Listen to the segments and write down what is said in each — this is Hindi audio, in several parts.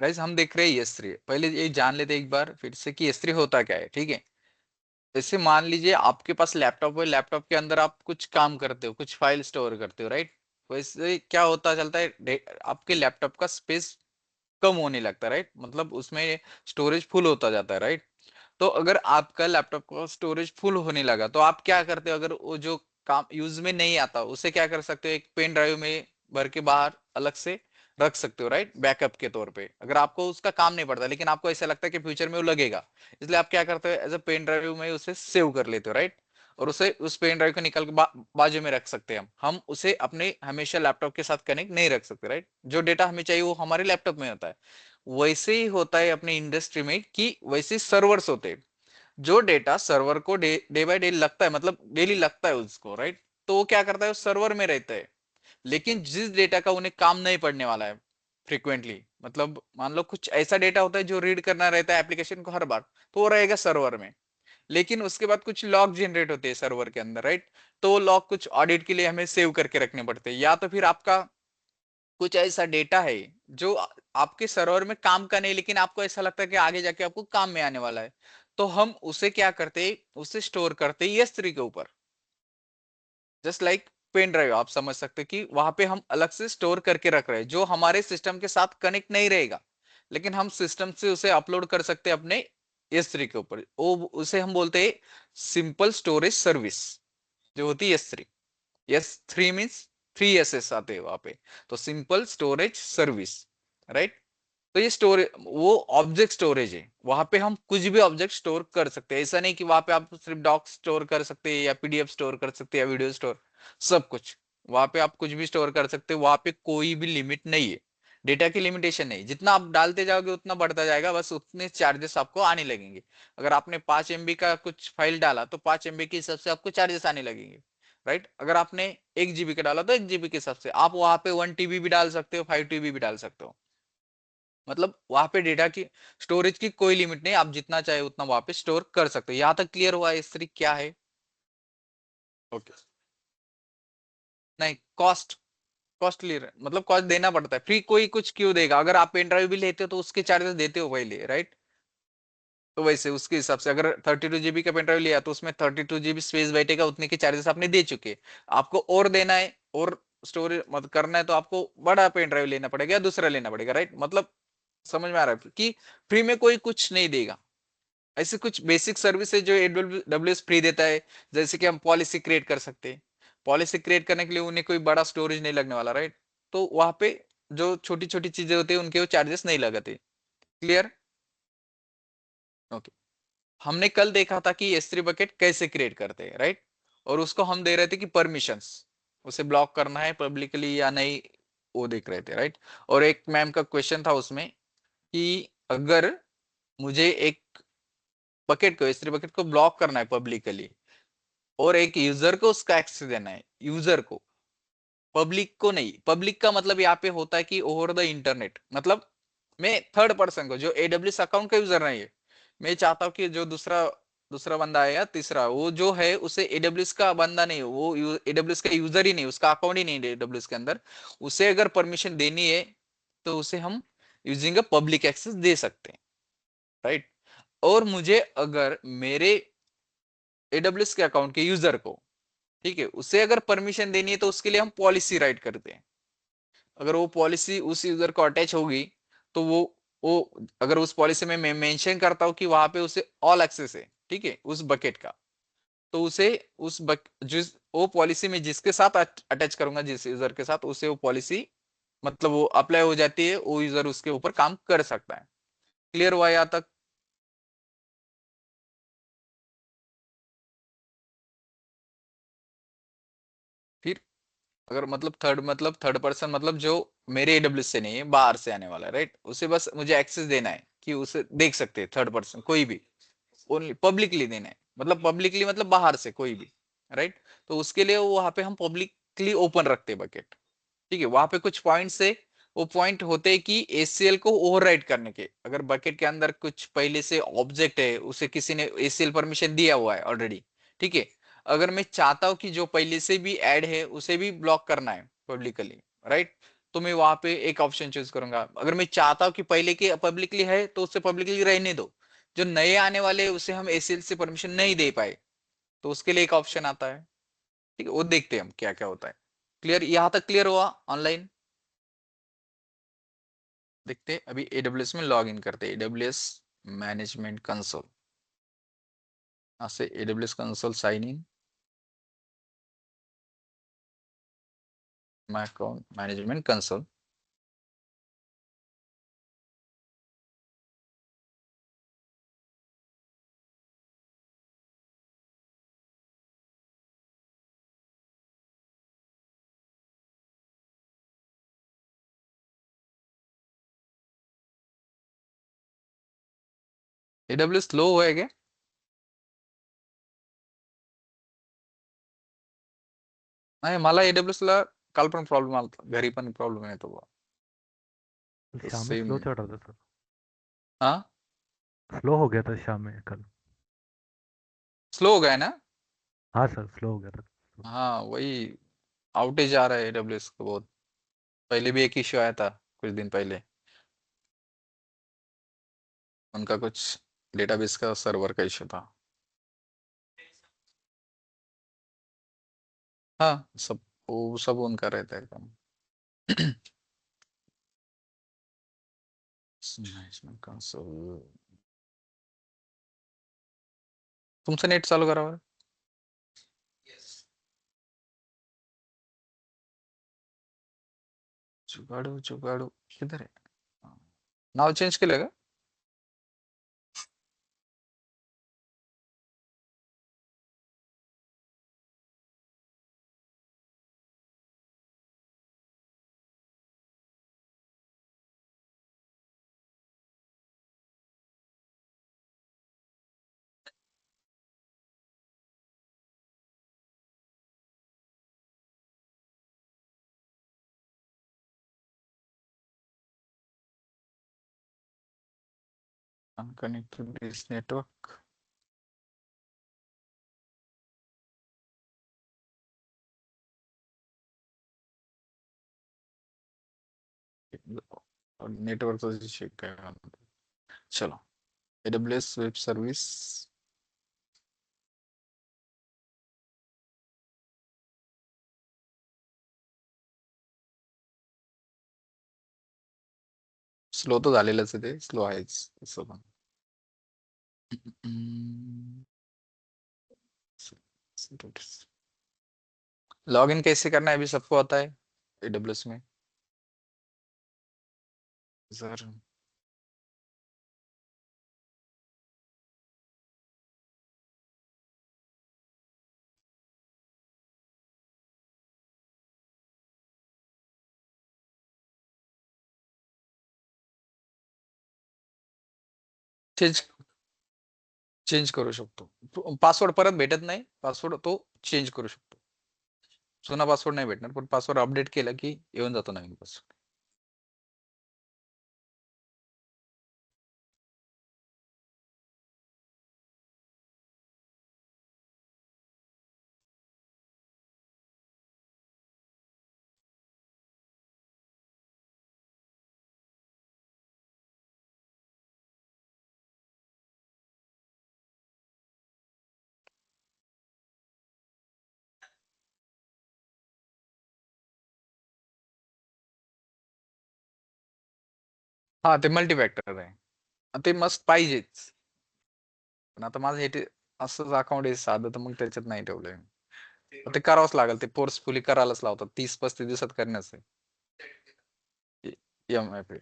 गाइस हम देख रहे हैं S3, पहले ये जान लेते एक बार फिर से कि S3 होता क्या है, ठीक है। जैसे मान लीजिए आपके पास लैपटॉप है, लैपटॉप के अंदर आप कुछ काम करते हो, कुछ फाइल स्टोर करते हो, राइट। वैसे क्या होता चलता है, आपके लैपटॉप का स्पेस कम होने लगता है, राइट, मतलब उसमें स्टोरेज फुल होता जाता है, राइट। तो अगर आपका लैपटॉप का स्टोरेज फुल होने लगा तो आप क्या करते हो, अगर वो जो काम यूज में नहीं आता उसे क्या कर सकते हो, एक पेन ड्राइव में भर के बाहर अलग से रख सकते हो, राइट, बैकअप के तौर पे। अगर आपको उसका काम नहीं पड़ता लेकिन आपको ऐसा लगता है कि फ्यूचर में वो लगेगा, इसलिए आप क्या करते हो, एज अ पेन ड्राइव में उसे सेव कर लेते हो, राइट। और उसे उस पेन ड्राइव को निकल के बाजू में रख सकते हैं हम उसे अपने हमेशा लैपटॉप के साथ कनेक्ट नहीं रख सकते, राइट। जो डेटा हमें चाहिए वो हमारे लैपटॉप में होता है। वैसे ही होता है अपने इंडस्ट्री में कि वैसे सर्वर्स होते हैं, जो डेटा सर्वर को डे बाय डे लगता है, मतलब डेली लगता है उसको, राइट। तो वो क्या करता है, सर्वर में रहता है। लेकिन जिस डेटा का उन्हें काम नहीं पड़ने वाला है फ्रिक्वेंटली, मतलब मान लो कुछ ऐसा डेटा होता है जो रीड करना रहता है एप्लीकेशन को हर बार, तो वो रहेगा सर्वर में। लेकिन उसके बाद कुछ लॉग जनरेट होते हैं सर्वर के अंदर, राइट। तो वो लॉग कुछ ऑडिट के लिए हमें सेव करके रखने पड़ते हैं, या तो फिर आपका कुछ ऐसा डेटा है जो आपके सर्वर में काम का नहीं, लेकिन आपको ऐसा लगता है कि आगे जाके आपको काम में आने वाला है। तो हम उसे क्या करते हैं, उसे स्टोर करते हैं S3 के ऊपर। जस्ट लाइक पेन ड्राइव, आप समझ सकते हैं कि वहां पे हम अलग से स्टोर करके रख रहे हैं, जो हमारे सिस्टम के साथ कनेक्ट नहीं रहेगा, लेकिन हम सिस्टम से उसे अपलोड कर सकते हैं अपने S3 के ऊपर। वो उसे हम बोलते हैं सिंपल स्टोरेज सर्विस, जो होती है S3। S3 मीन्स 3 SS आते हैं वहां पे। तो सिंपल स्टोरेज सर्विस, राइट। तो ये स्टोरेज वो ऑब्जेक्ट स्टोरेज है, वहां पे हम कुछ भी ऑब्जेक्ट स्टोर कर सकते हैं। ऐसा नहीं कि वहां पे आप सिर्फ डॉक्स स्टोर कर सकते हैं या PDF स्टोर कर सकते हैं या वीडियो स्टोर, सब कुछ वहां पे आप कुछ भी स्टोर कर सकते हैं। वहां पे कोई भी लिमिट नहीं है, डेटा की लिमिटेशन नहीं। जितना आप डालते जाओगे उतना बढ़ता जाएगा, बस उतने चार्जेस आपको आने लगेंगे। अगर आपने 5 MB का कुछ फाइल डाला तो 5 MB के हिसाब से आपको चार्जेस आने लगेंगे, राइट। अगर आपने 1 GB का डाला तो 1 GB के हिसाब से आप वहां पे 1 TB भी डाल सकते हो, 5 TB भी डाल सकते हो। मतलब वहां पे डेटा की स्टोरेज की कोई लिमिट नहीं, आप जितना चाहे उतना वहां पे स्टोर कर सकते हो। यहां तक क्लियर हुआ S3 क्या है? ओके। नहीं, कॉस्टली, मतलब कॉस्ट देना पड़ता है। फ्री कोई कुछ क्यों देगा, अगर आप पेन ड्राइव भी लेते हो तो उसके चार्जेस देते हो पहले, राइट। तो वैसे उसके हिसाब से अगर 32 GB का पेन ड्राइव लिया तो उसमें 32 GB स्पेस बैठेगा, उतने के चार्जेस आपने दे चुके। आपको और देना है और स्टोरेज मत करना है तो आपको बड़ा पेन ड्राइव लेना पड़ेगा या दूसरा लेना पड़ेगा, राइट। मतलब समझ में आ रहा है कि फ्री में कोई कुछ नहीं देगा। ऐसे कुछ बेसिक सर्विस है जो AWS फ्री देता है, जैसे कि हम पॉलिसी क्रिएट कर सकते हैं। पॉलिसी क्रिएट करने के लिए उन्हें कोई बड़ा स्टोरेज नहीं लगने वाला, राइट। तो वहां पे जो छोटी छोटी चीजें होती है उनके वो चार्जेस नहीं लगाते। क्लियर? ओके। हमने कल देखा था कि S3 बकेट कैसे क्रिएट करते हैं, राइट। और उसको हम दे रहे थे कि परमिशंस, उसे ब्लॉक करना है पब्लिकली या नहीं, वो देख रहे थे, राइट। और एक मैम का क्वेश्चन था उसमें कि अगर मुझे एक बकेट को S3 बकेट को ब्लॉक करना है पब्लिकली, और एक यूजर को उसका एक्सेस देना है, यूजर को, पब्लिक को नहीं। पब्लिक का मतलब यहाँ पे होता है कि ओवर द इंटरनेट, मतलब मैं थर्ड पर्सन को, जो AWS अकाउंट का यूजर नहीं है, मैं चाहता हूँ कि जो दूसरा दूसरा बंदा है या तीसरा, वो जो है उसे AWS का बंदा नहीं, वो AWS का यूजर ही नहीं, उसका अकाउंट ही नहीं AWS के अंदर, उसे अगर परमिशन देनी है तो उसे हम यूजिंग अ पब्लिक एक्सेस दे सकते हैं, राइट। और मुझे अगर मेरे AWS के अकाउंट के यूजर को, ठीक है, उसे अगर परमिशन देनी है तो उसके लिए हम पॉलिसी राइट करते हैं। अगर वो पॉलिसी उस यूजर को अटैच होगी तो वो अगर उस पॉलिसी में मैं मेंशन करता हूं कि वहां पे उसे ऑल एक्सेस है, ठीक है, उस बकेट का, तो उसे जिस वो पॉलिसी में जिसके साथ अटैच करूंगा, जिस यूजर के साथ, उसे वो पॉलिसी मतलब वो अप्लाई हो जाती है, वो यूजर उसके ऊपर काम कर सकता है। क्लियर हुआ यहाँ तक? फिर अगर मतलब थर्ड पर्सन, मतलब जो मेरे AWS से नहीं है, बाहर से आने वाला है, राइट, उसे बस मुझे एक्सेस देना है कि उसे देख सकते हैं थर्ड पर्सन कोई भी, ओनली पब्लिकली देना है, मतलब पब्लिकली मतलब बाहर से कोई भी, राइट। तो उसके लिए वहां पे हम पब्लिकली ओपन रखते हैं बकेट, ठीक है। वहां पे कुछ पॉइंट्स है, वो पॉइंट होते हैं कि ACL को ओवरराइड करने के। अगर बकेट के अंदर कुछ पहले से ऑब्जेक्ट है, उसे किसी ने ACL परमिशन दिया हुआ है ऑलरेडी, ठीक है। अगर मैं चाहता हूं कि जो पहले से भी ऐड है उसे भी ब्लॉक करना है पब्लिकली, राइट, तो मैं वहां पे एक ऑप्शन चूज करूंगा। अगर मैं चाहता हूँ कि पहले की पब्लिकली है तो उससे पब्लिकली रहने दो, जो नए आने वाले हैं उसे हम एसीएल से परमिशन नहीं दे पाए तो उसके लिए एक ऑप्शन आता है। ठीक है, वो देखते हैं हम क्या क्या होता है। क्लियर, यहां तक क्लियर हुआ ऑनलाइन? देखते हैं, अभी एडब्ल्यूएस में लॉग इन करते हैं, एडब्ल्यूएस मैनेजमेंट कंसोल, यहाँ से AWS console sign in, my account management console. AWS लो है क्या? नाही, मला एडब्ल्यूएस ला काल पण प्रॉब्लेम आला, घरी पण प्रॉब्लेम येतो बुवा. शाम में सेम. स्लो चढ़ रहा था सर। हाँ, स्लो हो गया था शाम में कल। स्लो हो गया है ना? हाँ सर, स्लो हो गया था। हाँ वही, आउटेज आ रहा है एडब्ल्यूएस को बहुत। पहले भी एक इश्यू आया था कुछ दिन पहले, उनका कुछ डेटाबेस का सर्वर का इश्यू था। हाँ सब, वो सब उनका रहता है काम। मैनेजमेंट कंसोल, तुमसे नेट चालू करा हुआ है? जुगाड़ू जुगाड़ू किधर है? हाँ. नाव चेंज केलं का? Unconnected this network. और नेटवर्क तो चेक करेगा। चलो, एडब्ल्यूएस वेब सर्विस, स्लो तो झालेलंच आहे ते, स्लो आहेच तसं पण. लॉग इन कैसे करना है अभी सबको आता है एडब्ल्यूएस में? सर, चेंज चेंज करू शकतो, पासवर्ड परत भेटत नाही, पासवर्ड तो चेंज करू शकतो. जुना पासवर्ड नाही भेटणार, पण पासवर्ड अपडेट केला की येऊन जातो नवीन पासवर्ड. हा, ते मल्टीफॅक्टर आहे, ते मस्त पाहिजेच. पण आता माझं हे असंच अकाउंट आहे साधं, तर मग त्याच्यात नाही ठेवलंय. ते करावंच लागेल, ते फोर्सफुली करायलाच लावतात, 30-35 दिवसात करण्याचं एम एफ.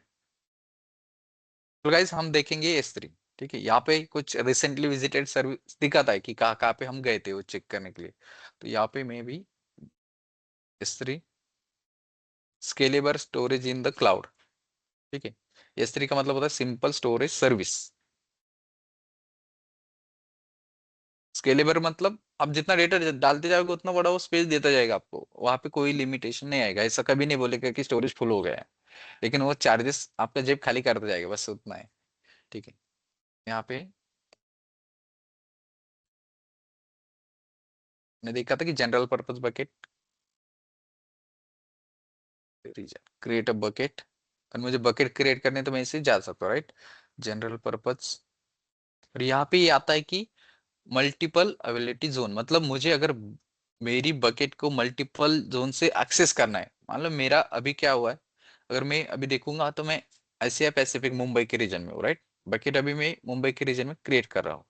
तो गाइस हम देखेंगे S3, ठीक है? यहाँ पे कुछ रिसेंटली विजिटेड सर्विस दिखाता है कि कहाँ कहाँ पे हम गए थे वो चेक करने के लिए। तो यहाँ पे मैं भी S3 scalable storage in the cloud, ठीक है? S3 का मतलब होता है सिंपल स्टोरेज सर्विस। स्केलेबल मतलब आप जितना डेटा डालते जाओगे उतना बड़ा वो स्पेस देता जाएगा आपको, वहां पे कोई लिमिटेशन नहीं आएगा, ऐसा कभी नहीं बोलेगा कि स्टोरेज फुल हो गया है। लेकिन वो चार्जेस आपका जेब खाली करता जाएगा, बस उतना है, ठीक है? यहाँ पे मैंने देखा था कि general purpose bucket region, create a bucket, और मुझे बकेट क्रिएट करने तो मैं इसे जा सकता हूँ, राइट। जनरल पर्पज, और यहाँ पे ये आता है कि मल्टीपल अवेलेबिलिटी जोन, मतलब मुझे अगर मेरी बकेट को मल्टीपल जोन से एक्सेस करना है, मान लो मेरा अभी क्या हुआ है, अगर मैं अभी देखूंगा तो मैं एशिया पैसिफिक मुंबई के रीजन में हूँ, राइट। बकेट अभी मैं मुंबई के रीजन में क्रिएट कर रहा हूँ,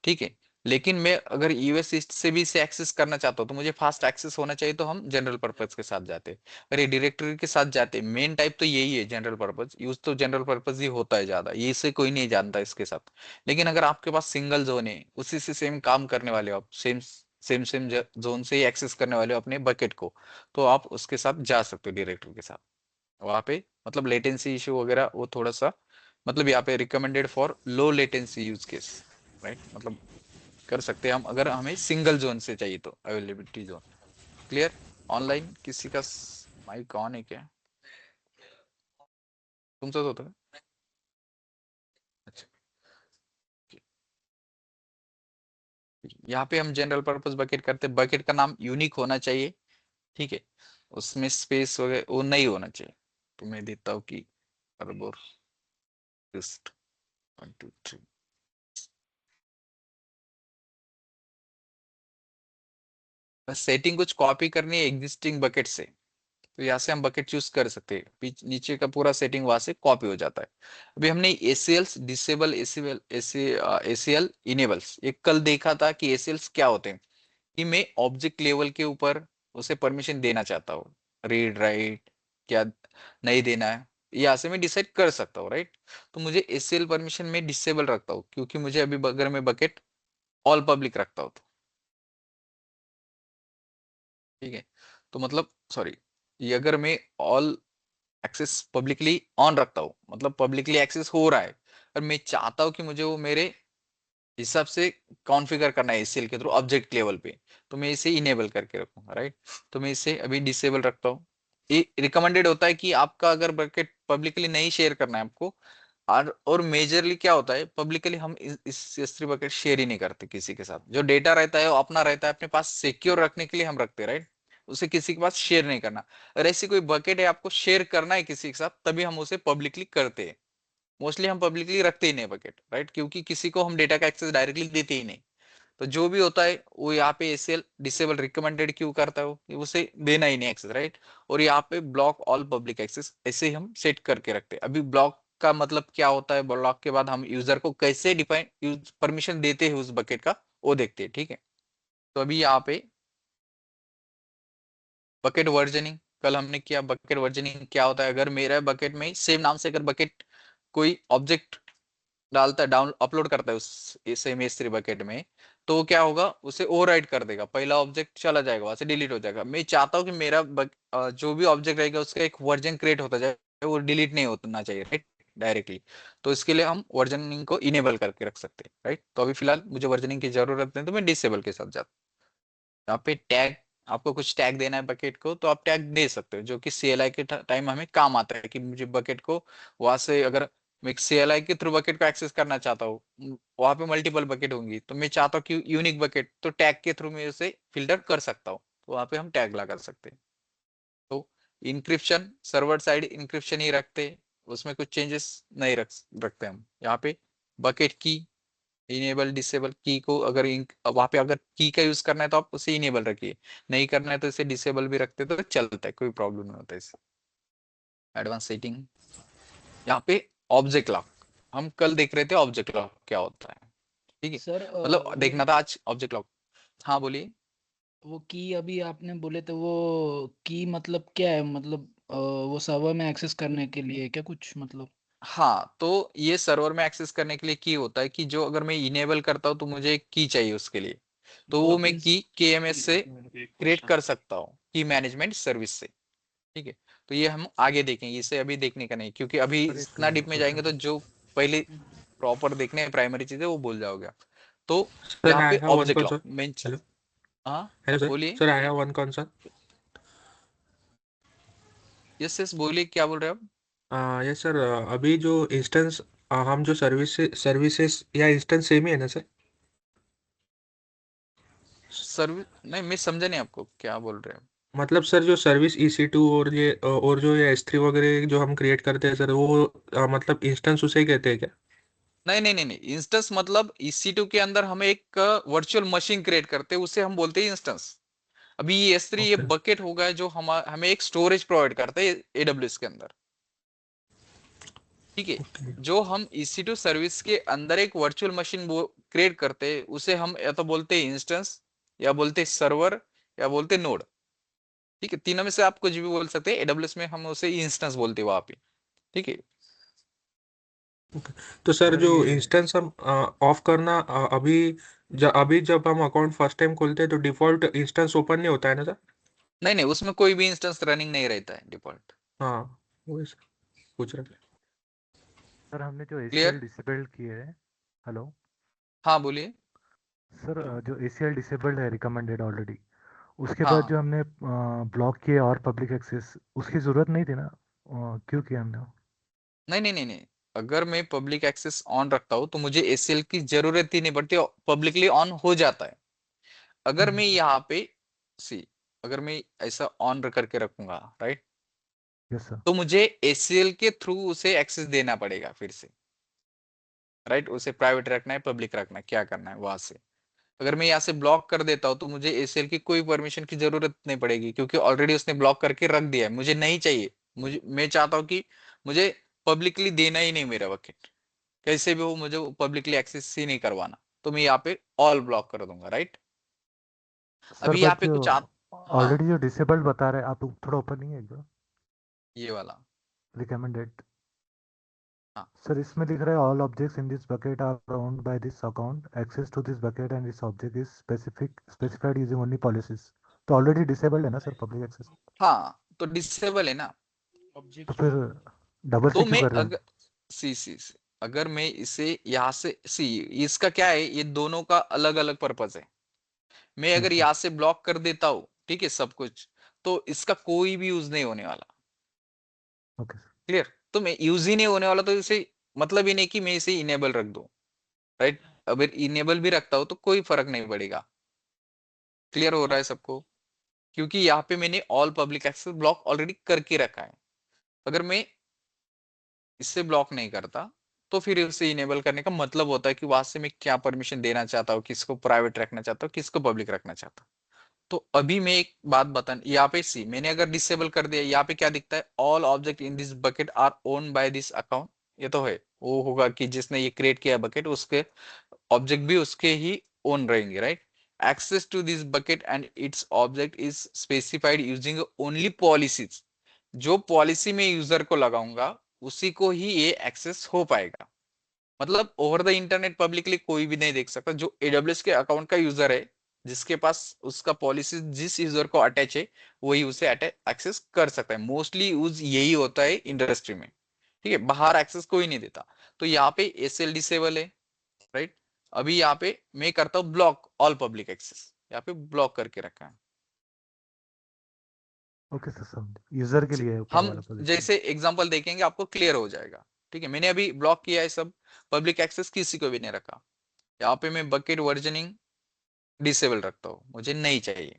ठीक है। लेकिन मैं अगर यूएस ईस्ट से भी इसे एक्सेस करना चाहता हूँ तो मुझे फास्ट एक्सेस होना चाहिए, तो हम जनरल पर्पज के साथ जाते हैं। अरे डायरेक्टरी के साथ जाते, मेन टाइप तो यही है जनरल पर्पज, यूज तो जनरल पर्पज ही होता है ज्यादा, ये से कोई नहीं जानता इसके साथ। लेकिन अगर आपके पास सिंगल जोन है, उसी से सेम काम करने वाले हो आप, सेम सेम सेम जोन से ही एक्सेस करने वाले हो अपने बकेट को, तो आप उसके साथ जा सकते हो डायरेक्टरी के साथ। वहां पे मतलब लेटेंसी इशू वगैरह वो थोड़ा सा, मतलब यहाँ पे recommended for low latency use case, right, मतलब कर सकते हैं हम अगर हमें सिंगल जोन से चाहिए तो अवेलेबिलिटी जोन। क्लियर। ऑनलाइन किसी का माइक ऑन है क्या? तुमसे तो होता है। अच्छा, यहाँ पे हम जनरल पर्पस बकेट करते हैं, बकेट का नाम यूनिक होना चाहिए, ठीक है। उसमें स्पेस वगैरह वो नहीं होना चाहिए, तो मैं देता हूँ कि जस्ट 1 2 3। बस सेटिंग कुछ कॉपी करनी है एग्जिस्टिंग बकेट से, तो यहाँ से हम बकेट चूज कर सकते हैं, नीचे का पूरा सेटिंग वहां से कॉपी हो जाता है। अभी हमने एसीएल्स डिसेबल, एसीएल एसीएल इनेबल्स, एक कल देखा था कि एसीएल्स क्या होते हैं, कि मैं ऑब्जेक्ट लेवल के ऊपर उसे परमिशन देना चाहता हूँ, रीड राइट क्या नहीं देना है, यहाँ से मैं डिसाइड कर सकता हूँ, राइट। तो मुझे एसीएल परमिशन में डिसेबल रखता हूँ, क्योंकि मुझे अभी अगर मैं बकेट ऑल पब्लिक रखता हूँ तो, ठीक है। तो मतलब सॉरी, ये अगर मैं ऑल एक्सेस पब्लिकली ऑन रखता हूँ, मतलब पब्लिकली एक्सेस हो रहा है, और मैं चाहता हूँ कि मुझे वो मेरे हिसाब से कॉन्फ़िगर करना है एसीएल के थ्रू ऑब्जेक्ट लेवल पे, तो मैं इसे इनेबल करके रखूंगा, राइट। तो मैं इसे अभी डिसेबल रखता हूँ। ये रिकमेंडेड होता है कि आपका अगर बकेट पब्लिकली नहीं शेयर करना है आपको, और मेजरली क्या होता है, पब्लिकली हम इस S3 बकेट शेयर ही नहीं करते किसी के साथ, जो डेटा रहता है वो अपना रहता है, अपने पास सिक्योर रखने के लिए हम रखते हैं, राइट। उसे किसी के पास शेयर नहीं करना। अगर ऐसी कोई बकेट है आपको शेयर करना है किसी के साथ, तभी हम उसे पब्लिकली करते हैं। मोस्टली हम पब्लिकली रखते ही नहीं बकेट, राइट, क्योंकि किसी को हम डेटा का एक्सेस डायरेक्टली देते ही नहीं। तो जो भी होता है वो यहाँ पे एसीएल डिसेबल रिकमेंडेड क्यों करता है वो, कि उसे देना ही नहीं एक्सेस, राइट। और यहाँ पे ब्लॉक ऑल पब्लिक एक्सेस ऐसे ही हम सेट करके रखते हैं। अभी ब्लॉक का मतलब क्या होता है, ब्लॉक के बाद हम यूजर को कैसे डिफाइन यूज परमिशन देते हैं उस बकेट का, वो देखते हैं, ठीक है। तो अभी यहाँ पे बकेट वर्जनिंग, कल हमने किया बकेट वर्जनिंग क्या होता है, अगर मेरा बकेट में सेम नाम से अगर बकेट कोई ऑब्जेक्ट डालता है, डाउन अपलोड करता है उस सेम S3 बकेट में, तो वो क्या होगा, उसे ओवरराइट कर देगा, पहला ऑब्जेक्ट चला जाएगा, वहां से डिलीट हो जाएगा। मैं चाहता हूँ कि मेरा जो भी ऑब्जेक्ट रहेगा उसका एक वर्जन क्रिएट होता जाए, वो डिलीट नहीं होना चाहिए, राइट, डायरेक्टली। तो इसके लिए हम वर्जनिंग को इनेबल करके रख सकते हैं, राइट। तो अभी फिलहाल मुझे वर्जनिंग की जरूरत नहीं, तो मैं डिसेबल के साथ जाता हूँ। यहाँ पे टैग, आपको कुछ टैग देना है बकेट को तो आप टैग दे सकते हो, जो कि सीएलआई के टाइम हमें काम आता है, कि मुझे बकेट को वहां से अगर मैं सीएलआई के थ्रू बकेट को एक्सेस करना चाहता हूँ, वहां पे मल्टीपल बकेट होंगी, तो मैं चाहता हूँ कि यूनिक बकेट, तो टैग के थ्रू मैं उसे फिल्टर कर सकता हूँ, तो वहां पे हम टैग लगा सकते हैं। तो इंक्रिप्शन सर्वर साइड इंक्रिप्शन ही रखते हैं, उसमें कुछ चेंजेस नहीं रखते हम। यहाँ पे बकेट की इनेबल डिसेबल की को, अगर वहां पे अगर की का यूज करना है तो आप उसे इनेबल रखिए, नहीं करना है तो इसे डिसेबल भी रखते तो चलता है, कोई प्रॉब्लम नहीं होता इसे। एडवांस सेटिंग, यहाँ पे ऑब्जेक्ट लॉक, हम कल देख रहे थे ऑब्जेक्ट लॉक क्या होता है, ठीक है। सर मतलब वो देखना था आज ऑब्जेक्ट लॉक। हाँ बोलिए। वो की अभी आपने बोले थे, वो की मतलब क्या है? मतलब वो सर्वर में एक्सेस करने के लिए है क्या कुछ मतलब? हाँ, तो ये सर्वर में एक्सेस करने के लिए की होता है, कि जो अगर मैं इनेबल करता हूँ तो मुझे एक की चाहिए उसके लिए, तो वो मैं की केएमएस से क्रिएट कर सकता हूँ, की मैनेजमेंट सर्विस से, ठीक है। तो ये हम आगे देखेंगे, इसे अभी देखने का नहीं, क्योंकि अभी सर एक इतना डीप में जाएंगे तो क्वेश्चन। जो पहले प्रॉपर देखने हैं प्राइमरी चीजें वो भूल जाओगे। तो Sir, यहाँ I पे have one object lock concern. Main, Hello. हाँ Hello, sir. बोलिए। Sir, I have one concern. Yes yes बोलिए, क्या बोल रहे हो आप? Yes, sir. अभी जो इंस्टेंस हम जो सर्विसेज या इंस्टेंस सेम ही है ना सर? सर्विस नहीं, मैं समझा नहीं आपको क्या बोल रहे हो। मतलब सर जो सर्विस EC2 और जो ये S3 वगैरह जो हम क्रिएट करते हैं सर, वो मतलब इंस्टेंस उसे ही कहते हैं क्या? नहीं नहीं नहीं नहीं, इंस्टेंस मतलब EC2 के अंदर हम एक वर्चुअल मशीन क्रिएट करते हैं, उसे हम बोलते हैं इंस्टेंस। अभी ये S3 ये ओके बकेट होगा जो हम हमें एक स्टोरेज प्रोवाइड करता है AWS के अंदर, ठीक है। ओके जो हम EC2 सर्विस के अंदर एक वर्चुअल मशीन वो क्रिएट करते हैं, उसे हम या तो बोलते हैं इंस्टेंस, या बोलते हैं सर्वर, या बोलते हैं नोड, ठीक है। तीनों में से आप कुछ भी बोल सकते हैं। AWS में हम उसे इंस्टेंस बोलते हैं वहां पे, ठीक है। ओके। तो सर सर जो ये इंस्टेंस हम ऑफ करना अभी जब हम अकाउंट फर्स्ट टाइम खोलते हैं तो डिफॉल्ट इंस्टेंस ओपन नहीं होता है ना सर? नहीं नहीं, उसमें कोई भी इंस्टेंस रनिंग नहीं रहता है डिफॉल्ट। हाँ, वही सर पूछ रहे थे। सर हमने जो क्लियर? ACL डिसेबल्ड किए हैं। हेलो। हाँ बोलिए। सर जो ACL डिसेबल्ड है रिकमेंडेड ऑलरेडी, उसके बाद हाँ, जो हमने ब्लॉक किए और पब्लिक एक्सेस, उसकी ज़रूरत नहीं थी ना? क्यों किया हमने वो? नहीं नहीं नहीं नहीं, अगर मैं पब्लिक एक्सेस ऑन रखता हूँ तो मुझे ACL की जरूरत ही नहीं पड़ती, पब्लिकली ऑन हो जाता है। अगर मैं यहाँ पे सी अगर मैं ऐसा ऑन करके रखूंगा, राइट, यस सर। तो मुझे ACL के थ्रू उसे एक्सेस देना पड़ेगा फिर से, राइट। उसे प्राइवेट रखना है, पब्लिक रखना है, क्या करना है वहां से। अगर मैं यहाँ से ब्लॉक कर देता हूँ तो मुझे ACL की कोई परमिशन की जरूरत नहीं पड़ेगी, क्योंकि ऑलरेडी उसने ब्लॉक करके रख दिया है, मुझे नहीं चाहिए। मैं चाहता हूँ कि मुझे पब्लिकली देना ही नहीं मेरा बकेट, कैसे भी हो मुझे पब्लिकली एक्सेस ही नहीं करवाना, तो मैं यहाँ पे ऑल ब्लॉक कर दूंगा, राइट। सर अभी यहाँ बट पे जो कुछ हाँ, ऑलरेडी जो डिसेबल्ड बता रहे हैं आप, थोड़ा ओपन नहीं है एक बार? ये वाला। रिकमेंडेड। हाँ सर इसमें लिख रहा है all objects in this bucket are owned by this account, access to this bucket and this object is specified using only policies. तो ऑलरेडी डिसेबल्ड है ना सर पब्लिक एक्सेस? हाँ, तो डिसेबल है ना। तो ऑब्जेक्ट्स फिर को। डबल तो से क्यों मैं कर रहे अगर हैं? सी अगर मैं इसे यहाँ से इसका क्या है, ये दोनों का अलग अलग पर्पज है। मैं यस अगर सर। यहाँ से ब्लॉक कर देता हूँ, ठीक है, सब कुछ, तो इसका कोई भी यूज नहीं होने वाला। Okay sir. क्लियर? तो मैं यूज ही नहीं होने वाला, तो इसे मतलब ही नहीं कि मैं इसे इनेबल रख दूं, राइट। अगर इनेबल भी रखता हूं तो कोई फर्क नहीं पड़ेगा। क्लियर हो रहा है सबको? क्योंकि यहाँ पे मैंने all public access block already करके रखा है। अगर मैं इससे ब्लॉक नहीं करता तो फिर उसे इनेबल करने का मतलब होता है कि वहां से मैं क्या परमिशन देना चाहता हूँ, किसको प्राइवेट रखना चाहता हूँ, किसको पब्लिक रखना चाहता हूँ। तो अभी मैं एक बात बता, यहाँ पे मैंने अगर डिसेबल कर दिया, यहाँ पे क्या दिखता है, all object in this bucket are own by this account. ये तो है, वो होगा कि जिसने ये क्रिएट किया बकेट उसके ऑब्जेक्ट भी उसके ही ओन रहेंगे, right. Access to this bucket and its object is specified using only policies. जो पॉलिसी में यूजर को लगाऊंगा उसी को ही ये एक्सेस हो पाएगा। मतलब ओवर द इंटरनेट पब्लिकली कोई भी नहीं देख सकता। जो AWS के अकाउंट का यूजर है, जिसके पास उसका पॉलिसी जिस यूजर को अटैच है, वही उसे एक्सेस कर सकता है। मोस्टली यूज यही होता है इंडस्ट्री में, ठीक है। बाहर एक्सेस कोई नहीं देता। तो यहाँ पे ACL डिसेबल है, राइट। अभी यहाँ पे मैं करता हूँ ब्लॉक ऑल पब्लिक एक्सेस, यहाँ पे ब्लॉक करके रखा है। ओके सर समझ, यूजर के लिए है ऊपर हम वाला पॉलिसी। जैसे एग्जांपल देखेंगे आपको क्लियर हो जाएगा, ठीक है। मैंने अभी ब्लॉक किया है सब, पब्लिक एक्सेस किसी को भी नहीं रखा। यहाँ पे मैं बकेट वर्जनिंग डिसेबल रखता हूँ, मुझे नहीं चाहिए,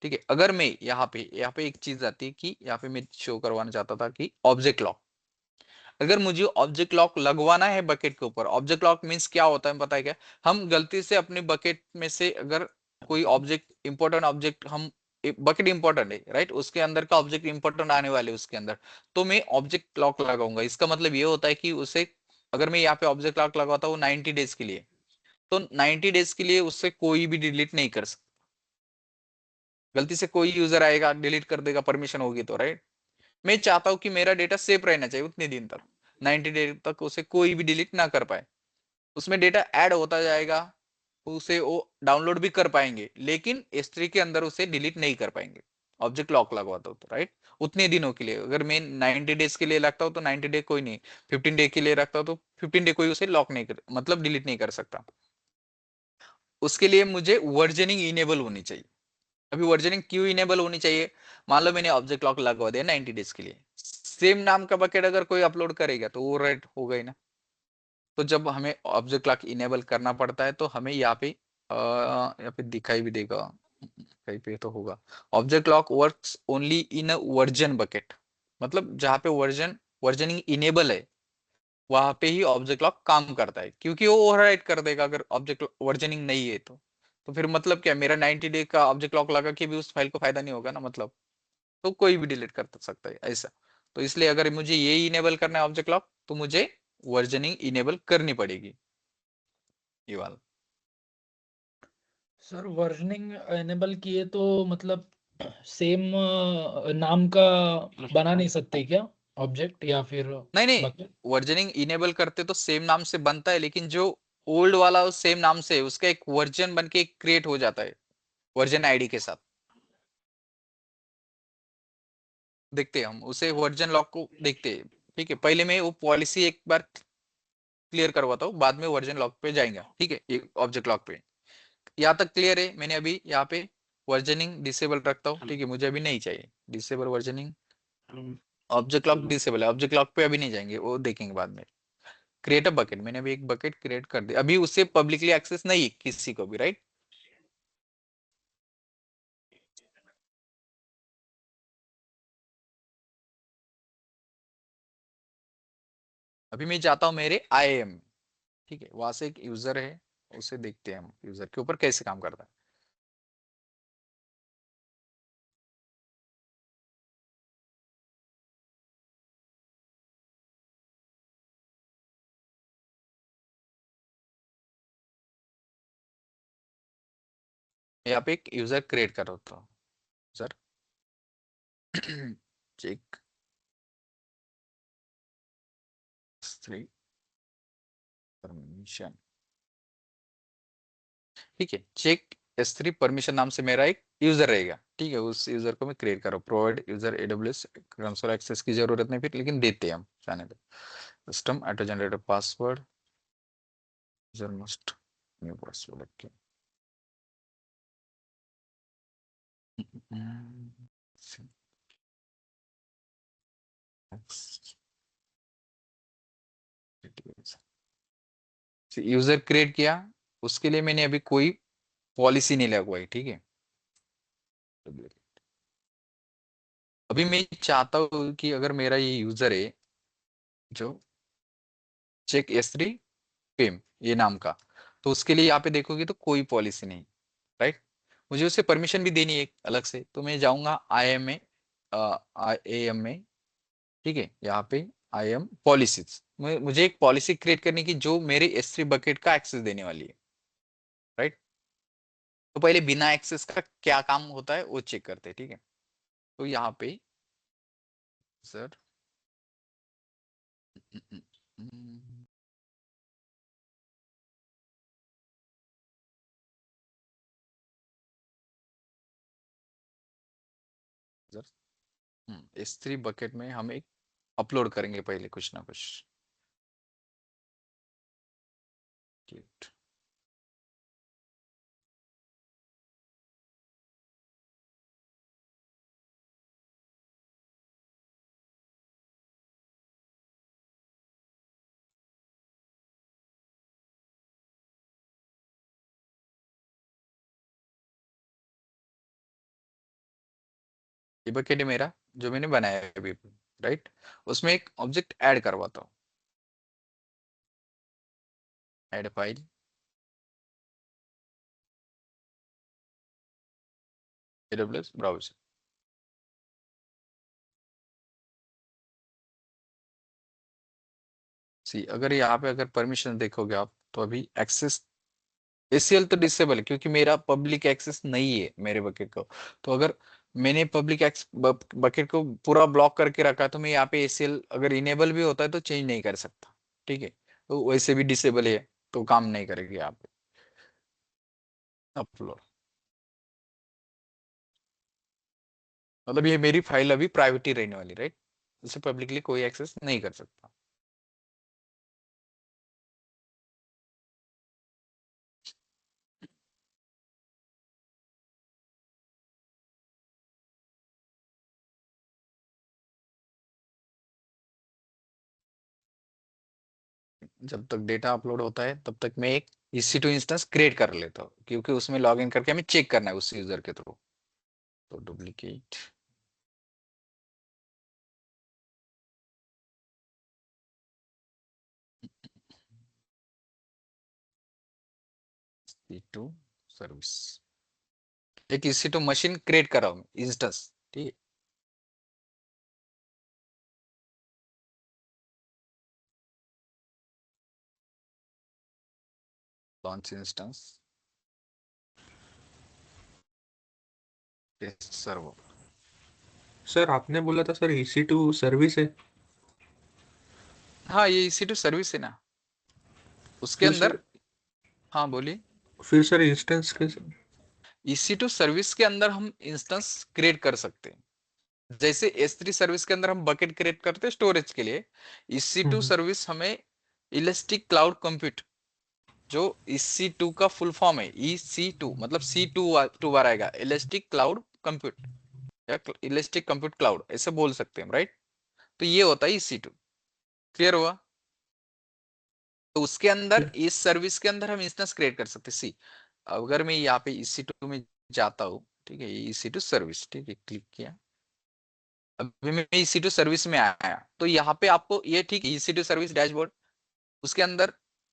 ठीक है। अगर मैं यहाँ पे एक चीज आती है कि यहाँ पे मैं शो करवाना चाहता था कि ऑब्जेक्ट लॉक। अगर मुझे ऑब्जेक्ट लॉक लगवाना है बकेट के ऊपर, ऑब्जेक्ट लॉक मीन्स क्या होता है पता है क्या? हम गलती से अपने बकेट में से अगर कोई ऑब्जेक्ट इंपॉर्टेंट ऑब्जेक्ट हम बकेट इंपॉर्टेंट है, राइट, उसके अंदर का ऑब्जेक्ट इंपॉर्टेंट आने वाले उसके अंदर, तो मैं ऑब्जेक्ट लॉक लगाऊंगा। इसका मतलब ये होता है कि उसे, अगर मैं यहाँ पे ऑब्जेक्ट लॉक लगाता हूँ 90 डेज के लिए, तो 90 डेज के लिए उससे कोई भी डिलीट नहीं कर सकता। गलती से कोई यूजर आएगा डिलीट कर देगा, परमिशन होगी तो, राइट। मैं चाहता हूं कि मेरा डेटा सेफ रहना चाहिए उतने दिन तक, 90 डे तक उसे कोई भी डिलीट ना कर पाए। उसमें डेटा ऐड होता जाएगा, उसे वो डाउनलोड भी कर पाएंगे, लेकिन S3 के अंदर उसे डिलीट नहीं कर पाएंगे। ऑब्जेक्ट लॉक लगवाता हूँ तो, राइट, उतने दिनों के लिए। अगर मैं 90 डेज के लिए रखता हूँ तो 90 डे कोई नहीं, 15 डे के लिए रखता हूँ तो 15 डे कोई उसे लॉक नहीं कर, मतलब डिलीट नहीं कर सकता। उसके लिए मुझे वर्जनिंग इनेबल होनी चाहिए। अभी वर्जनिंग क्यों इनेबल होनी चाहिए? मान लो मैंने ऑब्जेक्ट लॉक लगवा दिया 90 डेज के लिए, सेम नाम का बकेट अगर कोई अपलोड करेगा तो वो रेड हो गई ना। तो जब हमें ऑब्जेक्ट लॉक इनेबल करना पड़ता है तो हमें यहाँ पे दिखाई भी देगा। कहीं पे तो होगा। Object lock works only in a version bucket, मतलब जहाँ पे वर्जनिंग इनेबल है वहां पे ही ऑब्जेक्ट लॉक काम करता है, क्योंकि वो ओवरराइट कर देगा अगर ऑब्जेक्ट वर्जनिंग नहीं है तो फिर मतलब क्या, मेरा 90 डे का ऑब्जेक्ट लॉक लगा के भी उस फाइल को फायदा नहीं होगा ना, मतलब तो कोई भी डिलीट कर सकता है ऐसा। तो इसलिए अगर मुझे ये इनेबल करना है ऑब्जेक्ट लॉक, तो मुझे वर्जनिंग इनेबल करनी पड़ेगी, ये वाला। सर वर्जनिंग एनेबल किए तो मतलब सेम नाम का बना नहीं सकते क्या ऑब्जेक्ट या फिर नहीं नहीं, बकेट? वर्जनिंग इनेबल करते तो सेम नाम से बनता है, लेकिन जो ओल्ड वाला उस सेम नाम से है, उसका एक वर्जन बन के क्रिएट हो जाता है वर्जन आईडी के साथ। देखते हैं हम उसे वर्जन लॉक को देखते हैं। ठीक है, पहले मैं वो पॉलिसी एक बार क्लियर करवाता हूँ, बाद में वर्जन लॉक पे जाएंगे, ठीक है, एक ऑब्जेक्ट लॉक पे। यहाँ तक क्लियर है? मैंने अभी यहाँ पे वर्जनिंग डिसेबल रखता हूँ, ठीक है, मुझे अभी नहीं चाहिए disable versioning. Object lock disable है, ऑब्जेक्ट लॉक पे अभी नहीं जाएंगे, वो देखेंगे बाद में। क्रिएट अ बकेट, मैंने अभी एक बकेट क्रिएट कर दिया, अभी उससे पब्लिकली एक्सेस नहीं है किसी को भी, राइट। अभी मैं जाता हूँ मेरे IAM, ठीक है, वहां से एक यूजर है, उसे देखते हैं हम यूजर के ऊपर कैसे काम करता है। यहाँ पे एक यूजर क्रिएट कर होता हूँ, यूजर चेक S3 परमिशन, ठीक है, चेक S3 परमिशन नाम से मेरा एक यूजर रहेगा, ठीक है, उस यूजर को मैं क्रिएट कर रहा हूँ। Provide user AWS console access की जरूरत नहीं फिर, लेकिन देते हैं हम, जाने दो। System auto generated password, user must new password, okay. User create किया, उसके लिए मैंने अभी कोई पॉलिसी नहीं लगवाई, ठीक है। अभी मैं चाहता हूँ कि अगर मेरा ये यूजर है जो चेक S3 पेम ये नाम का, तो उसके लिए यहाँ पे देखोगे तो कोई पॉलिसी नहीं, राइट। मुझे उसे परमिशन भी देनी है एक अलग से, तो मैं जाऊंगा IAM में, IAM में, ठीक है, यहाँ पे IAM पॉलिसीज, मुझे एक पॉलिसी क्रिएट करने की जो मेरे S3 बकेट का एक्सेस देने वाली है, राइट। तो पहले बिना एक्सेस का क्या काम होता है वो चेक करते हैं, ठीक है। तो यहाँ पे सर S3 बकेट में हम एक अपलोड करेंगे पहले कुछ ना कुछ। Git। ये बकेट है मेरा जो मैंने बनाया है अभी, राइट। उसमें एक ऑब्जेक्ट ऐड करवाता हूँ, ऐड फाइल, AWS ब्राउज़र। सी अगर यहाँ पे अगर परमिशन देखोगे आप, तो अभी एक्सेस ACL तो डिसेबल है, क्योंकि मेरा पब्लिक एक्सेस नहीं है मेरे बकेट को। तो अगर मैंने पब्लिक बकेट को पूरा ब्लॉक करके रखा है, तो मैं यहाँ पे ACL अगर इनेबल भी होता है तो चेंज नहीं कर सकता, ठीक है। तो वैसे भी डिसेबल है, तो काम नहीं करेगी यहाँ पे अपलोड। मतलब ये मेरी फाइल अभी प्राइवेट ही रहने वाली, राइट, इसे पब्लिकली कोई एक्सेस नहीं कर सकता। जब तक डेटा अपलोड होता है तब तक मैं एक EC2 इंस्टेंस क्रिएट कर लेता हूँ, क्योंकि उसमें लॉग इन करके हमें चेक करना है उस यूजर के थ्रू। तो डुप्लीकेट EC2 सर्विस, एक EC2 मशीन क्रिएट कर रहा हूँ इंस्टेंस, ठीक है। Launch instance test server. Sir आपने बोला था सर EC2 सर्विस है। हाँ, ये EC2 सर्विस है ना, उसके फिर अंदर। सर हाँ बोलिए। फिर सर इंस्टेंस कैसे? EC2 सर्विस के अंदर हम इंस्टेंस क्रिएट कर सकते हैं, जैसे S3 सर्विस के अंदर हम बकेट क्रिएट करते हैं स्टोरेज के लिए। EC2 हम्म, सर्विस हमें इलास्टिक क्लाउड कंप्यूट, जो EC2 का फुल फॉर्म है, EC2 मतलब C2 बार आएगा, इलास्टिक क्लाउड कंप्यूट या इलास्टिक कंप्यूट क्लाउड ऐसे बोल सकते हैं, राइट। तो ये होता है EC2। क्लियर हुआ? तो उसके अंदर, फिर इस सर्विस के अंदर हम इंस्टेंस क्रिएट कर सकते हैं। सी, अगर मैं यहाँ पे EC2 में जाता हूँ, ठीक है, ये EC2 सर्विस, ठीक है, क्लिक किया। अभी मैं EC2 सर्विस में आया, तो यहाँ पे आपको ये, ठीक है, EC2 सर्विस डैशबोर्ड, उसके अंदर